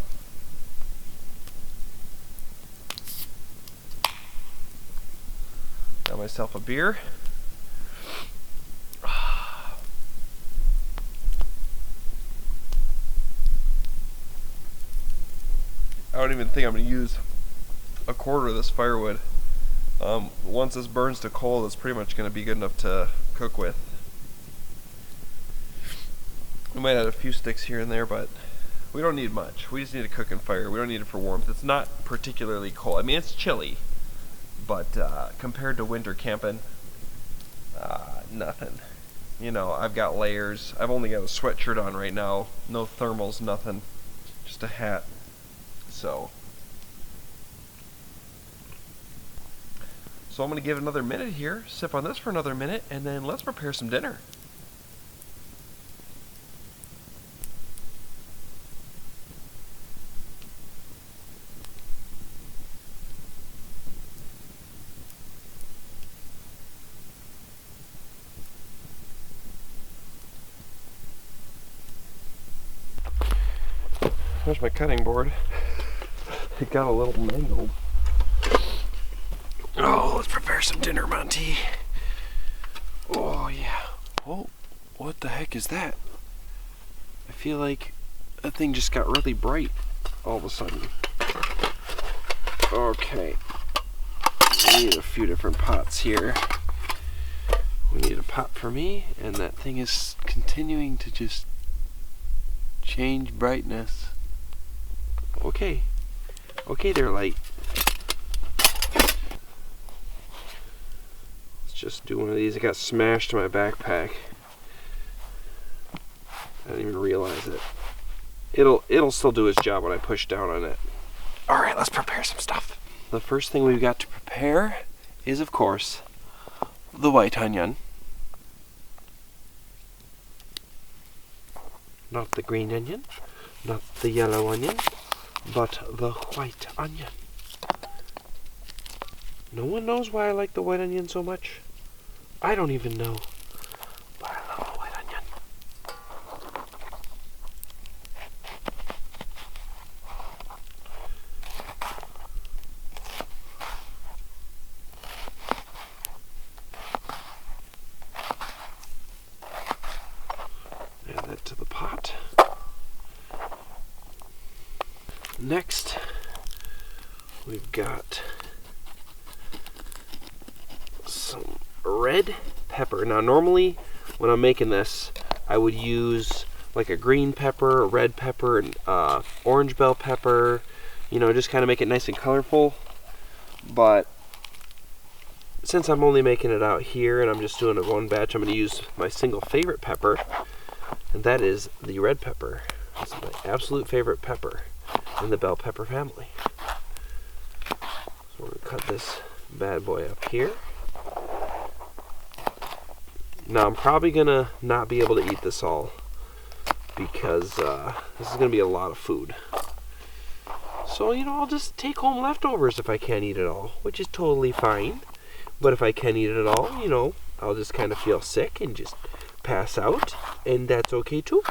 Got myself a beer. I don't even think I'm going to use a quarter of this firewood. Once this burns to coal, it's pretty much going to be good enough to cook with. We might add a few sticks here and there, but we don't need much. We just need a cooking fire. We don't need it for warmth. It's not particularly cold. I mean, it's chilly, but compared to winter camping, nothing. You know, I've got layers. I've only got a sweatshirt on right now. No thermals, nothing. Just a hat. So I'm going to give it another minute here, sip on this for another minute, and then let's prepare some dinner. There's my cutting board. It got a little mangled. Oh, let's prepare some dinner, Monty. Oh, yeah. Oh, what the heck is that? I feel like that thing just got really bright all of a sudden. Okay. We need a few different pots here. We need a pot for me, and that thing is continuing to just change brightness. Okay. Okay there, light. Let's just do one of these. It got smashed in my backpack. I didn't even realize it. It'll still do its job when I push down on it. Alright, let's prepare some stuff. The first thing we've got to prepare is, of course, the white onion. Not the green onion, not the yellow onion, but the white onion. No one knows why I like the white onion so much. I don't even know, but I love the white onion. Add that to the pot. Next, we've got some red pepper. Now, normally when I'm making this, I would use like a green pepper, a red pepper, and orange bell pepper, you know, just kind of make it nice and colorful. But since I'm only making it out here and I'm just doing it one batch, I'm going to use my single favorite pepper, and that is the red pepper. It's my absolute favorite pepper in the bell pepper family. So we're going to cut this bad boy up here. Now I'm probably going to not be able to eat this all because this is going to be a lot of food. So, you know, I'll just take home leftovers if I can't eat it all, which is totally fine. But if I can eat it all, you know, I'll just kind of feel sick and just pass out, and that's okay too.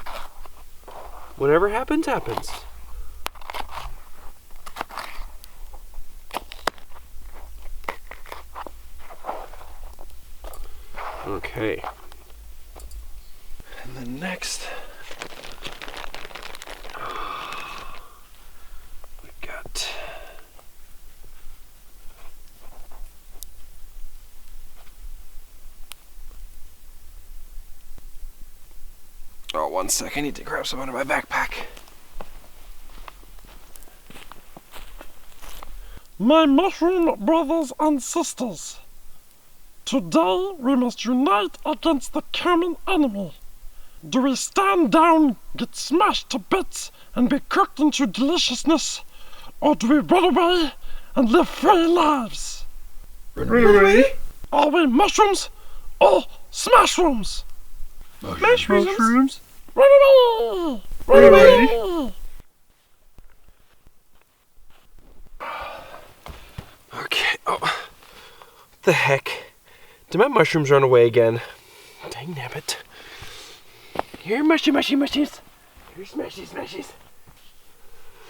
Whatever happens, happens. Okay. And then next, we've got one sec, I need to grab some out of my backpack. My mushroom brothers and sisters, today we must unite against the common enemy. Do we stand down, get smashed to bits, and be cooked into deliciousness, or do we run away and live free lives? Run away? Are we mushrooms or smashrooms? Mushrooms? Run away! Run away! Okay, oh, what the heck? Did my mushrooms run away again? Dang nabbit. Here, mushrooms. Here, smashy, smashies.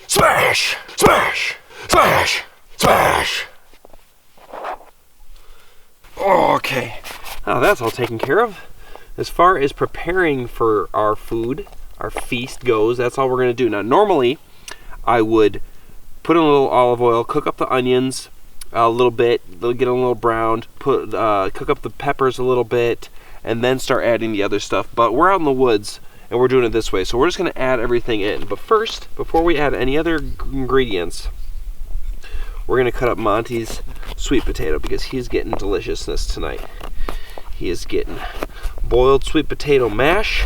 Smash! Smash! Smash! Smash! Okay. Now that's all taken care of. As far as preparing for our food, our feast goes, that's all we're going to do. Now, normally, I would put in a little olive oil, cook up the onions a little bit, they'll get a little browned, cook up the peppers a little bit, and then start adding the other stuff. But we're out in the woods, and we're doing it this way, so we're just going to add everything in. But first, before we add any other ingredients, we're going to cut up Monty's sweet potato because he's getting deliciousness tonight. He is getting boiled sweet potato mash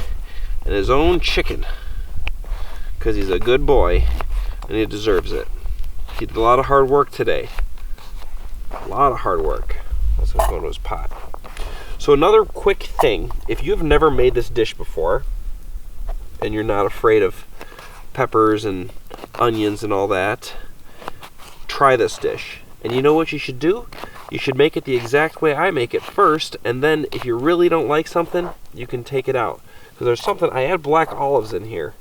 and his own chicken because he's a good boy and he deserves it. He did a lot of hard work today. A lot of hard work. That's going to go into his pot. So another quick thing, if you've never made this dish before and you're not afraid of peppers and onions and all that, try this dish. And you know what you should do? You should make it the exact way I make it first, and then if you really don't like something, you can take it out. Because there's something, I add black olives in here.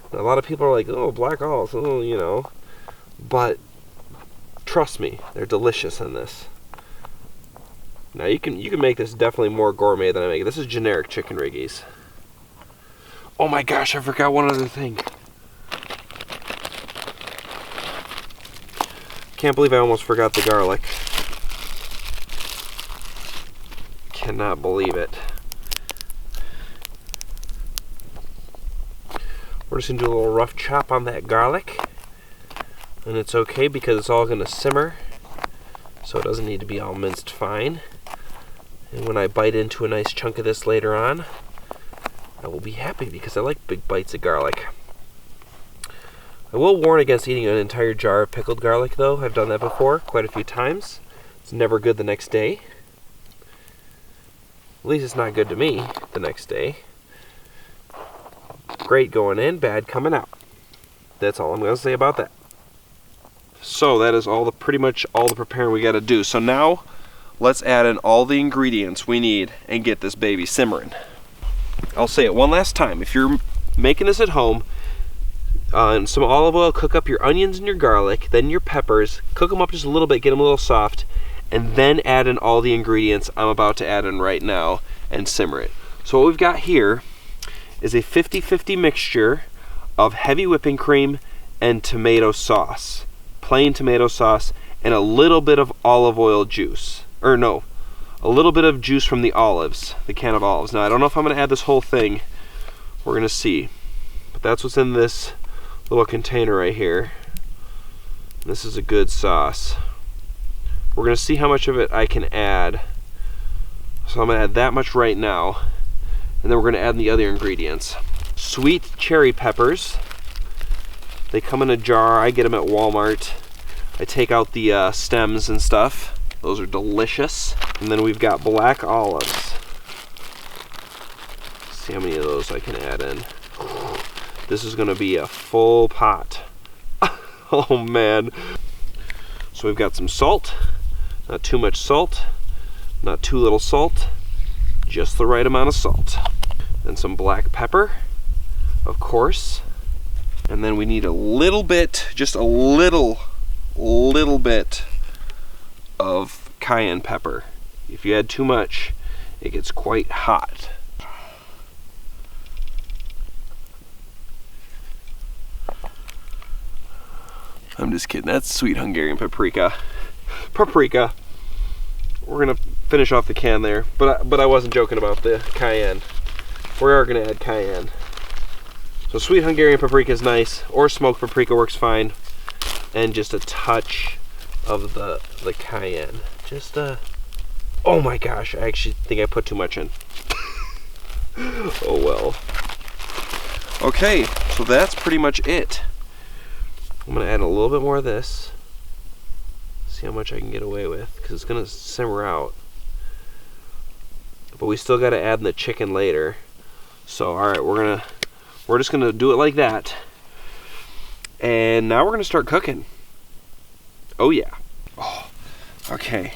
And a lot of people are like, oh, black olives, oh, you know. But trust me, they're delicious in this. Now you can make this definitely more gourmet than I make it. This is generic chicken riggies. Oh my gosh, I forgot one other thing. Can't believe I almost forgot the garlic. Cannot believe it. We're just gonna do a little rough chop on that garlic. And it's okay because it's all gonna simmer. So it doesn't need to be all minced fine. And when I bite into a nice chunk of this later on, I will be happy because I like big bites of garlic. I will warn against eating an entire jar of pickled garlic though. I've done that before quite a few times. It's never good the next day. At least it's not good to me the next day. Great going in, bad coming out. That's all I'm going to say about that. So that is pretty much all the preparing we got to do. So now let's add in all the ingredients we need and get this baby simmering. I'll say it one last time. If you're making this at home, in some olive oil, cook up your onions and your garlic, then your peppers, cook them up just a little bit, get them a little soft, and then add in all the ingredients I'm about to add in right now and simmer it. So what we've got here is a 50-50 mixture of heavy whipping cream and tomato sauce, plain tomato sauce, and a little bit of olive oil juice. Or no, a little bit of juice from the olives, the can of olives. Now I don't know if I'm going to add this whole thing. We're going to see. But that's what's in this little container right here. This is a good sauce. We're going to see how much of it I can add. So I'm going to add that much right now. And then we're going to add in the other ingredients. Sweet cherry peppers. They come in a jar. I get them at Walmart. I take out the stems and stuff. Those are delicious. And then we've got black olives. Let's see how many of those I can add in. This is going to be a full pot. Oh man. So we've got some salt. Not too much salt. Not too little salt. Just the right amount of salt. And some black pepper, of course. And then we need a little bit, just a little bit of cayenne pepper. If you add too much, it gets quite hot. I'm just kidding, that's sweet Hungarian paprika. Paprika. We're gonna finish off the can there, but I wasn't joking about the cayenne. We are gonna add cayenne. So sweet Hungarian paprika is nice, or smoked paprika works fine, and just a touch of the cayenne. Just oh my gosh, I actually think I put too much in. Oh well. Okay, so that's pretty much it. I'm gonna add a little bit more of this. See how much I can get away with, because it's gonna simmer out. But we still gotta add in the chicken later. So alright, we're just gonna do it like that. And now we're gonna start cooking. Oh yeah. Oh, okay.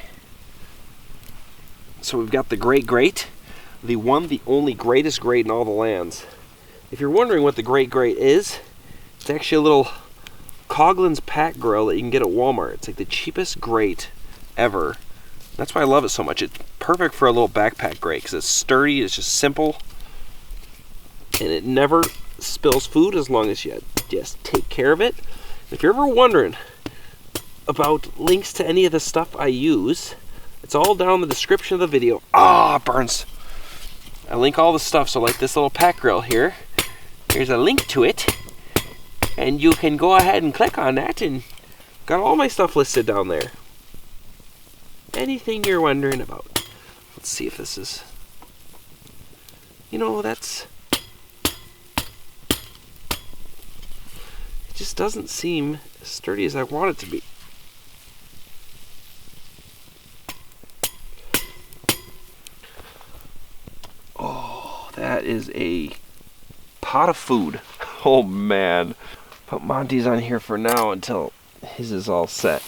So we've got the great grate. The one, the only greatest grate in all the lands. If you're wondering what the Great Grate is, it's actually a little Coughlin's pack grill that you can get at Walmart. It's like the cheapest grate ever. That's why I love it so much. It's perfect for a little backpack grate because it's sturdy, it's just simple, and it never spills food as long as you just take care of it. If you're ever wondering about links to any of the stuff I use, it's all down in the description of the video. Ah, it burns. I link all the stuff, so like this little pack grill here, there's a link to it, and you can go ahead and click on that, and got all my stuff listed down there. Anything you're wondering about. Let's see if this is, you know, that's, it just doesn't seem as sturdy as I want it to be. Oh, that is a pot of food. Oh man. Put Monty's on here for now until his is all set.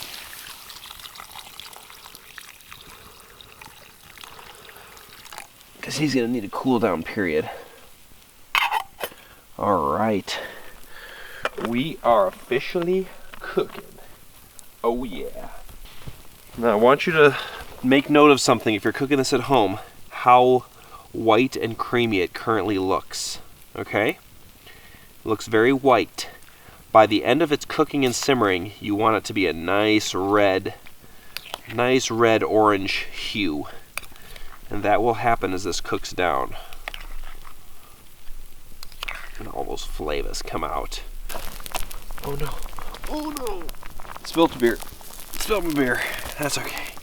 Because he's going to need a cool down period. Alright. We are officially cooking. Oh yeah. Now I want you to make note of something if you're cooking this at home. How white and creamy it currently looks. Okay? It looks very white. By the end of its cooking and simmering, you want it to be a nice red orange hue. And that will happen as this cooks down. And all those flavors come out. Oh no. Oh no. Spilled the beer. Spilled my beer. That's okay.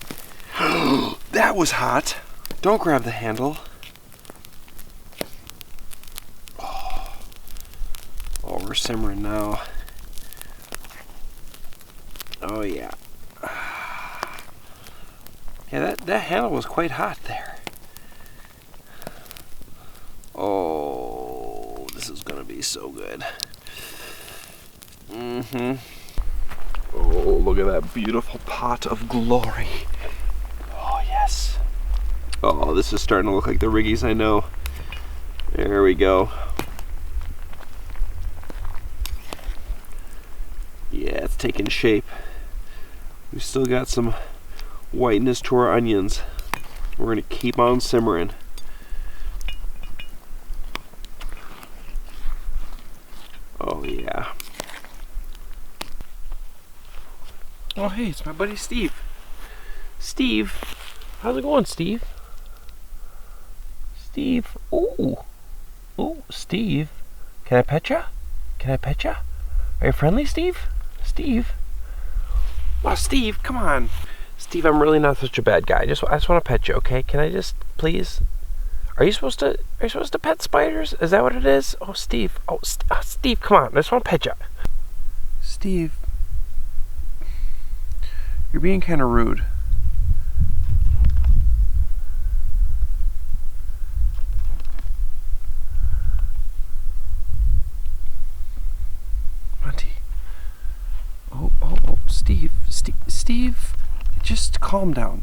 That was hot. Don't grab the handle. Oh, we're simmering now. Oh yeah. Yeah, that handle was quite hot there. Oh, this is gonna be so good. Oh, look at that beautiful pot of glory. Oh yes. Oh, this is starting to look like the Riggies I know. There we go. Yeah, it's taking shape. We've still got some whiteness to our onions. We're going to keep on simmering. Oh yeah. Oh hey, it's my buddy Steve. Steve, how's it going, Steve? Steve, ooh. Ooh, Steve. Can I pet ya? Can I pet ya? Are you friendly, Steve? Steve? Oh, Steve, come on. Steve, I'm really not such a bad guy. I just want to pet you, okay? Can I just, please? Are you supposed to pet spiders? Is that what it is? Oh, Steve. Oh, Steve, come on. I just want to pet you. Steve, you're being kind of rude. Monty. Oh, Steve, just calm down.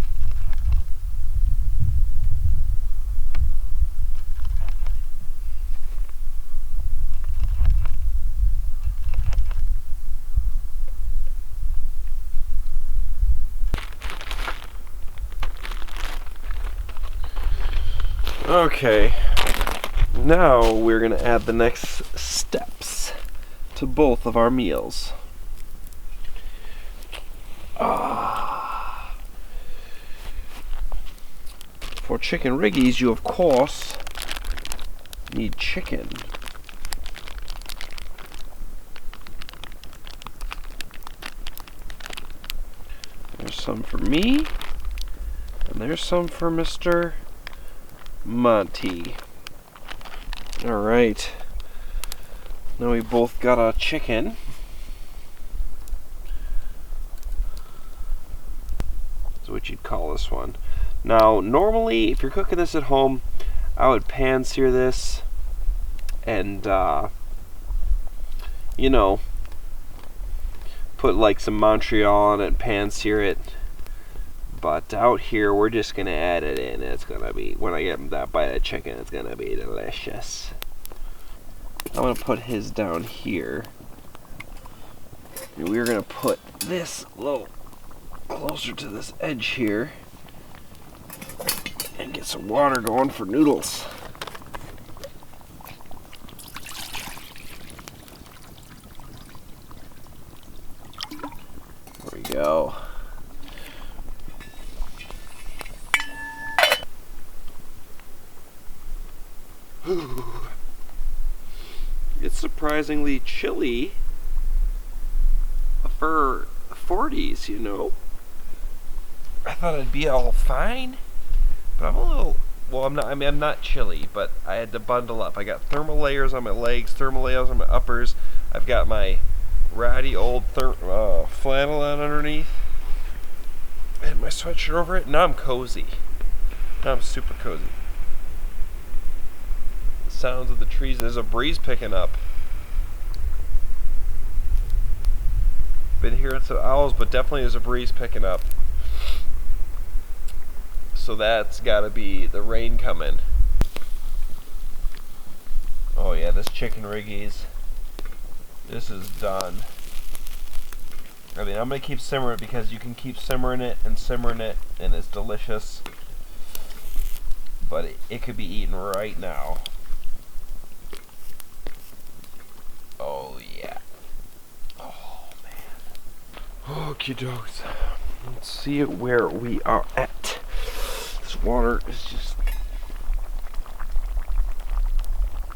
Okay, now we're going to add the next steps to both of our meals. For chicken riggies, you of course need chicken. There's some for me, and there's some for Mr. Monty. Alright. Now we both got a chicken. That's what you'd call this one. Now, normally, if you're cooking this at home, I would pan sear this and, you know, put like some Montreal on it and pan sear it. But out here, we're just going to add it in. It's going to be, when I get that bite of chicken, it's going to be delicious. I'm gonna put his down here. And we're gonna put this a little closer to this edge here and get some water going for noodles. There we go. It's surprisingly chilly for the 40s, you know. I thought I'd be all fine, but I'm a little, well, I'm not, I mean, I'm not chilly, but I had to bundle up. I got thermal layers on my legs, thermal layers on my uppers. I've got my ratty old flannel on underneath, and my sweatshirt over it. Now I'm cozy. Now I'm super cozy. The sounds of the trees, there's a breeze picking up. Been hearing some owls, but definitely there's a breeze picking up. So that's gotta be the rain coming. Oh yeah, this chicken riggies, this is done. I mean, I'm gonna keep simmering because you can keep simmering it, and it's delicious. But it could be eaten right now. Oh yeah. Oh man. Okie dokes. Let's see where we are at. This water is just...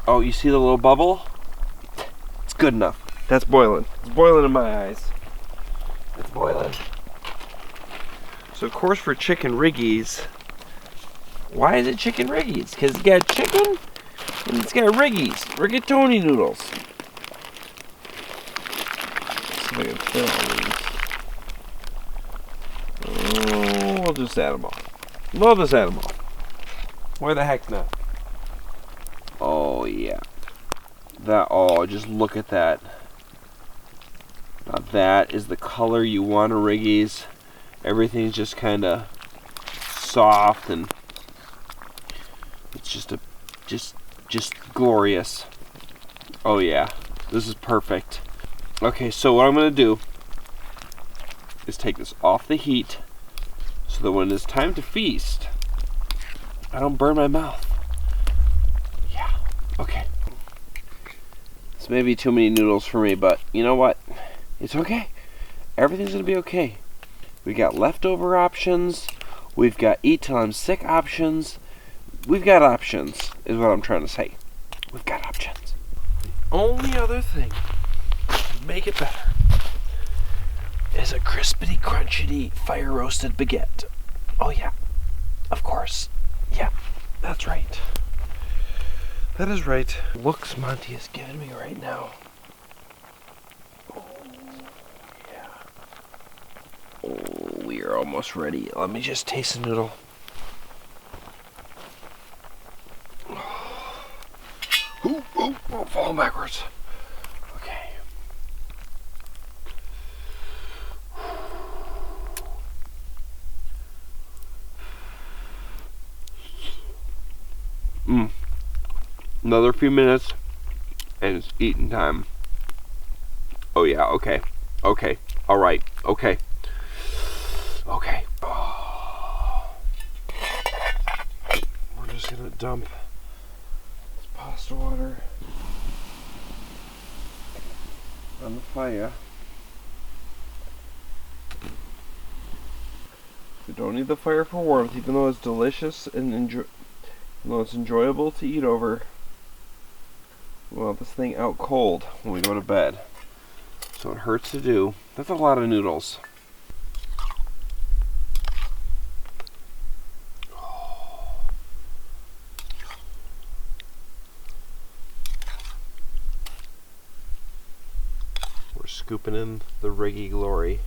Oh, you see the little bubble? It's good enough. That's boiling. It's boiling in my eyes. It's boiling. So of course for chicken riggies, why is it chicken riggies? Because it's got chicken and it's got riggies. Rigatoni noodles. See if I can fit all these. Oh, we'll just add them all. We'll just add them all. Why the heck not? Oh yeah. That, oh, just look at that. Now that is the color you want of riggies. Everything's just kind of soft and it's just glorious. Oh yeah, this is perfect. Okay, so what I'm gonna do is take this off the heat so that when it's time to feast, I don't burn my mouth. Yeah, okay. This may be too many noodles for me, but you know what? It's okay. Everything's gonna be okay. We got leftover options. We've got eat till I'm sick options. We've got options, is what I'm trying to say. We've got options. The only other thing to make it better is a crispity, crunchity, fire roasted baguette. Oh yeah, of course. Yeah, that's right. That is right. Looks Monty is giving me right now. Oh yeah. Oh, we are almost ready. Let me just taste the noodle. Oh, falling backwards. Okay. Another few minutes and it's eating time. Oh yeah, okay. Okay. Alright. Okay. Okay. Oh. We're just gonna dump this pasta water on the fire. We don't need the fire for warmth, even though it's delicious and it's enjoyable to eat over. We want this thing out cold when we go to bed. So it hurts to do. That's a lot of noodles. We're scooping in the riggy glory.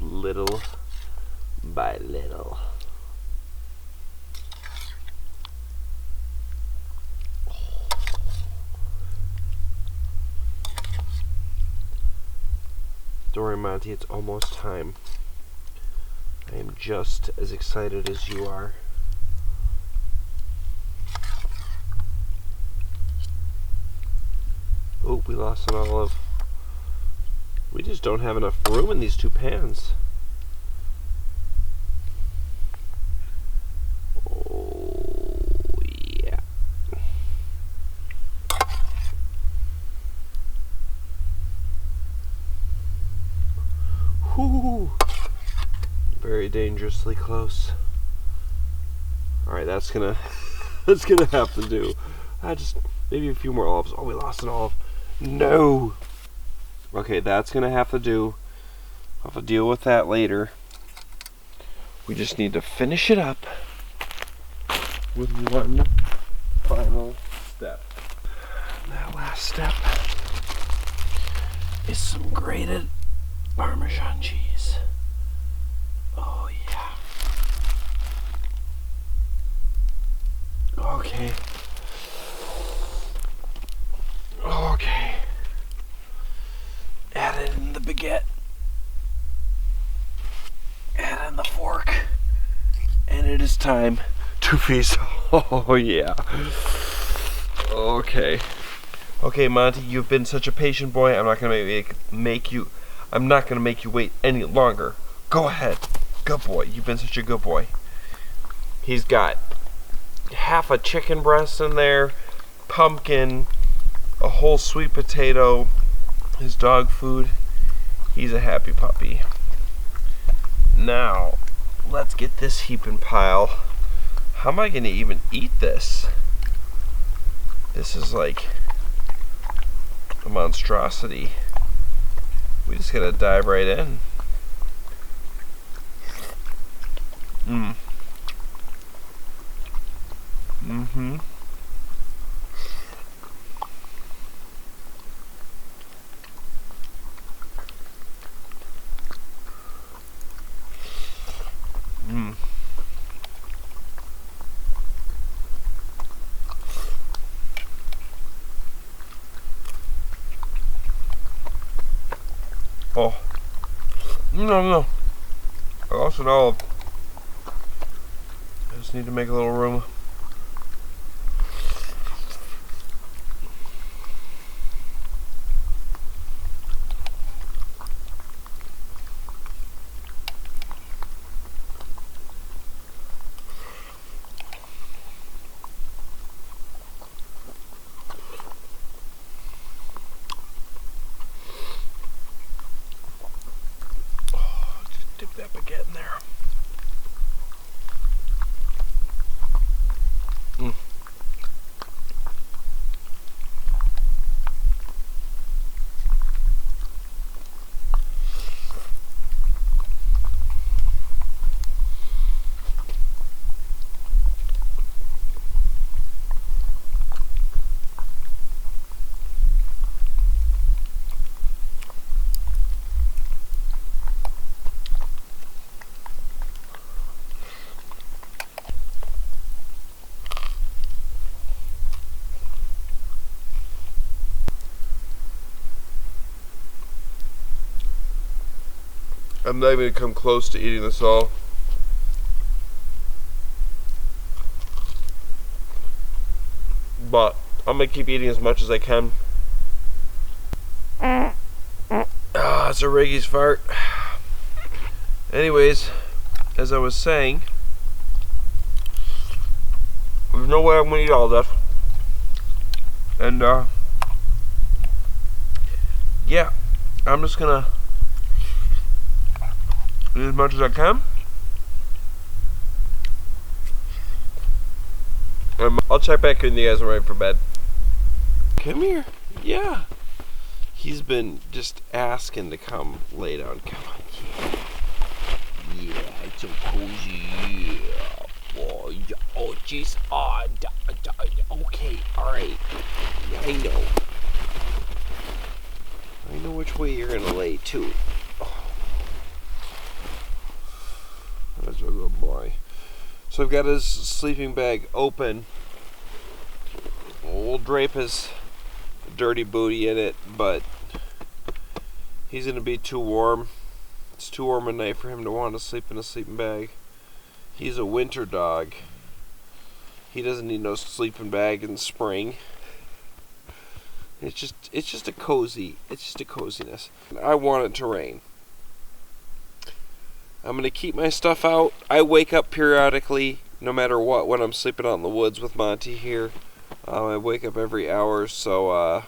Little by little. Don't worry, Monty, it's almost time. I am just as excited as you are. Oh, we lost an olive. We just don't have enough room in these two pans. Oh, yeah. Whoo! Very dangerously close. Alright, that's gonna that's gonna have to do. Just maybe a few more olives. Oh, we lost an olive. No! Okay, that's gonna have to do. I'll have to deal with that later. We just need to finish it up with one final step. And that last step is some grated Parmesan cheese. Oh yeah. Okay. Okay. Add it in the baguette. Add in the fork. And it is time to feast. Oh yeah. Okay. Okay, Monty, you've been such a patient boy. I'm not gonna make you wait any longer. Go ahead. Good boy. You've been such a good boy. He's got half a chicken breast in there, pumpkin, a whole sweet potato, his dog food. He's a happy puppy. Now, let's get this heaping pile. How am I going to even eat this? This is like a monstrosity. We just gotta dive right in. Mm-hmm. Oh. No. I lost an olive. I just need to make a little room. Dip that baguette in there. I'm not even going to come close to eating this all. But I'm going to keep eating as much as I can. It's a Reggi's fart. Anyways, as I was saying, there's no way I'm going to eat all of that. And, yeah, I'm just going to eat as much as I can. I'll check back when you guys are ready for bed. Come here. Yeah. He's been just asking to come lay down. Come on. Yeah. Yeah, it's so cozy. Yeah. Oh, yeah. Oh, jeez. Oh, okay. Alright. Yeah, I know. I know which way you're going to lay, too. That's a good boy. So I've got his sleeping bag open. We'll drape his dirty booty in it, but he's gonna be too warm. It's too warm at night for him to want to sleep in a sleeping bag. He's a winter dog. He doesn't need no sleeping bag in spring. It's just a coziness. I want it to rain. I'm gonna keep my stuff out. I wake up periodically, no matter what, when I'm sleeping out in the woods with Monty here. I wake up every hour, so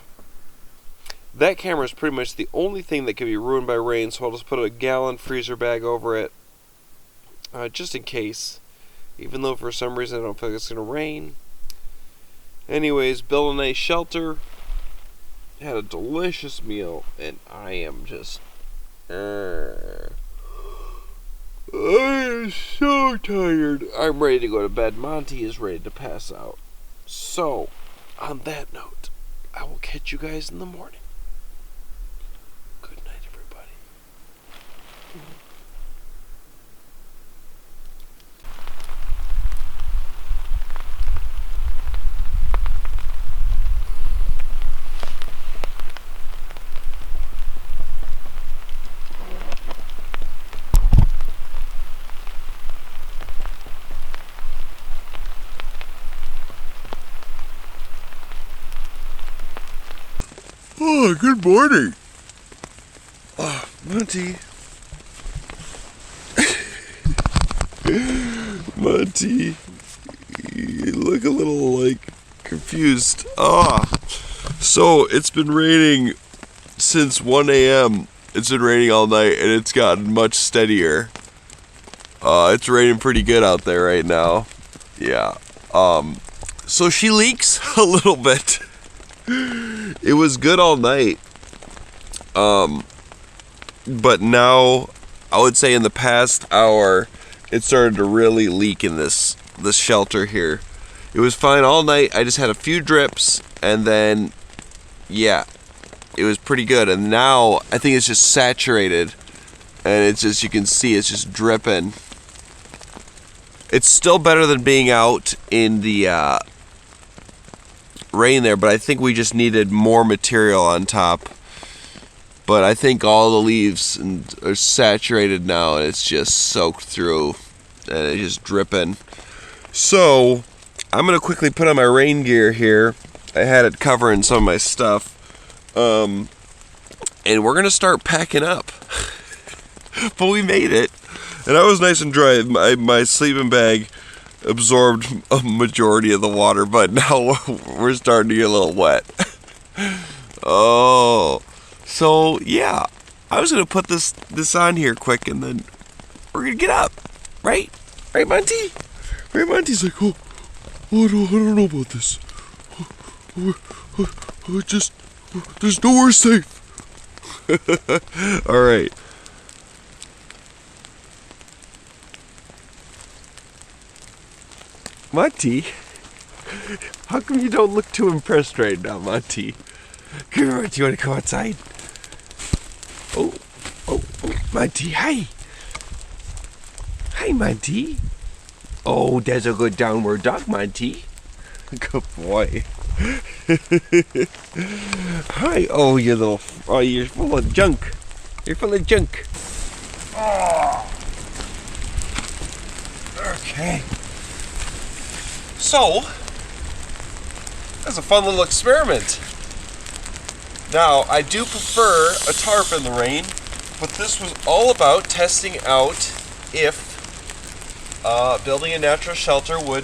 that camera is pretty much the only thing that can be ruined by rain, so I'll just put a gallon freezer bag over it, just in case, even though for some reason I don't feel like it's going to rain. Anyways, built a nice shelter, had a delicious meal, and I am just, I am so tired. I'm ready to go to bed. Monty is ready to pass out. So, on that note, I will catch you guys in the morning. Good night, everybody. Oh, good morning. Monty. Monty. You look a little, like, confused. So it's been raining since 1 a.m. It's been raining all night, and it's gotten much steadier. It's raining pretty good out there right now. Yeah. So she leaks a little bit. It was good all night. But now, I would say in the past hour, it started to really leak in this shelter here. It was fine all night. I just had a few drips, and then, yeah, it was pretty good. And now, I think it's just saturated, and it's just, you can see it's just dripping. It's still better than being out in the rain there, but I think we just needed more material on top. But I think all the leaves are saturated now, and it's just soaked through, and it's just dripping. So, I'm going to quickly put on my rain gear here. I had it covering some of my stuff. And we're going to start packing up. But we made it. And I was nice and dry. My sleeping bag absorbed a majority of the water, but now we're starting to get a little wet. Oh. So, yeah, I was going to put this on here quick, and then we're going to get up, right? Right, Monty? Right, Monty's like, I don't know about this. There's nowhere safe. All right. Monty, how come you don't look too impressed right now, Monty? Come here, Monty, you want to come outside? Oh, Monty, hi. Hi, Monty. Oh, that's a good downward dog, Monty. Good boy. Hi. Oh, you're full of junk. You're full of junk. Oh. Okay. So, that's a fun little experiment. Now, I do prefer a tarp in the rain, but this was all about testing out if building a natural shelter would,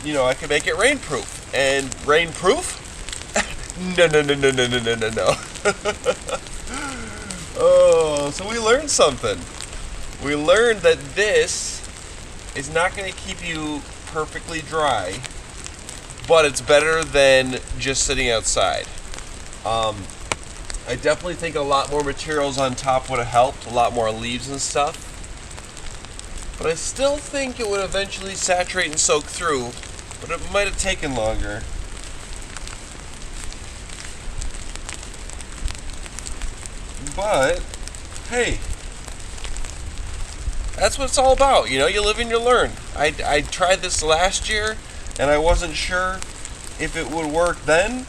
I could make it rainproof. And rainproof? No. Oh, so we learned something. We learned that this is not going to keep you perfectly dry, but it's better than just sitting outside. I definitely think a lot more materials on top would have helped, a lot more leaves and stuff. But I still think it would eventually saturate and soak through, but it might have taken longer. But, hey, that's what it's all about, you live and you learn. I tried this last year, and I wasn't sure if it would work then,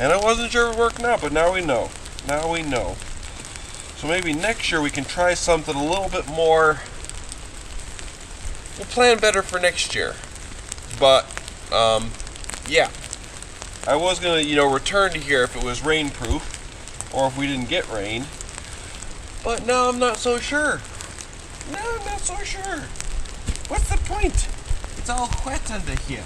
and I wasn't sure it would work now, but now we know. Now we know. So maybe next year we can try something a little bit more. We'll plan better for next year. But, yeah. I was gonna, you know, return to here if it was rainproof, or if we didn't get rain. But no, I'm not so sure. No, I'm not so sure. What's the point? It's all wet under here.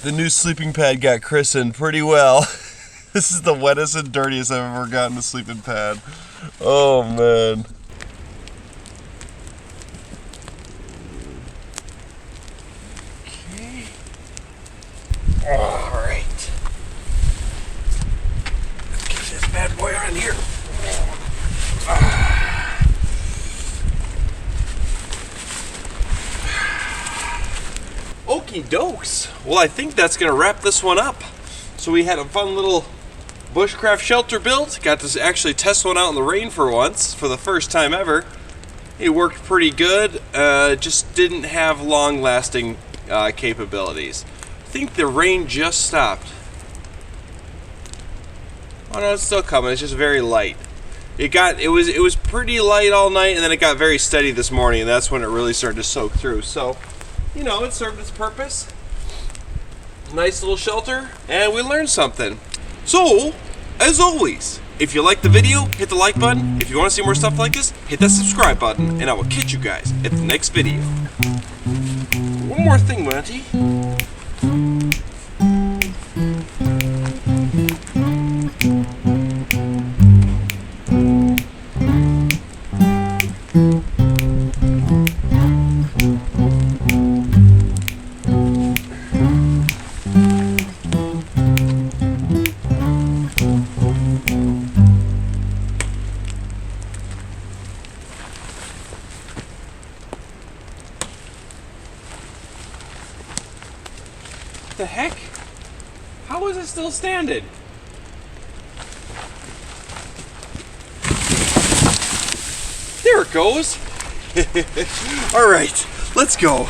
The new sleeping pad got christened pretty well. This is the wettest and dirtiest I've ever gotten a sleeping pad. Oh man. Okay. All right. Let's get this bad boy on here. Okie dokes. Well, I think that's gonna wrap this one up. So we had a fun little bushcraft shelter built. Got to actually test one out in the rain for once, for the first time ever. It worked pretty good. Just didn't have long-lasting capabilities. I think the rain just stopped. Oh no, it's still coming. It's just very light. It was pretty light all night, and then it got very steady this morning, and that's when it really started to soak through. So, you know, it served its purpose. Nice little shelter, and we learned something. So, as always, if you like the video, hit the like button. If you want to see more stuff like this, hit that subscribe button, and I will catch you guys at the next video. One more thing, Monty. What the heck? How is it still standing? There it goes. All right, let's go.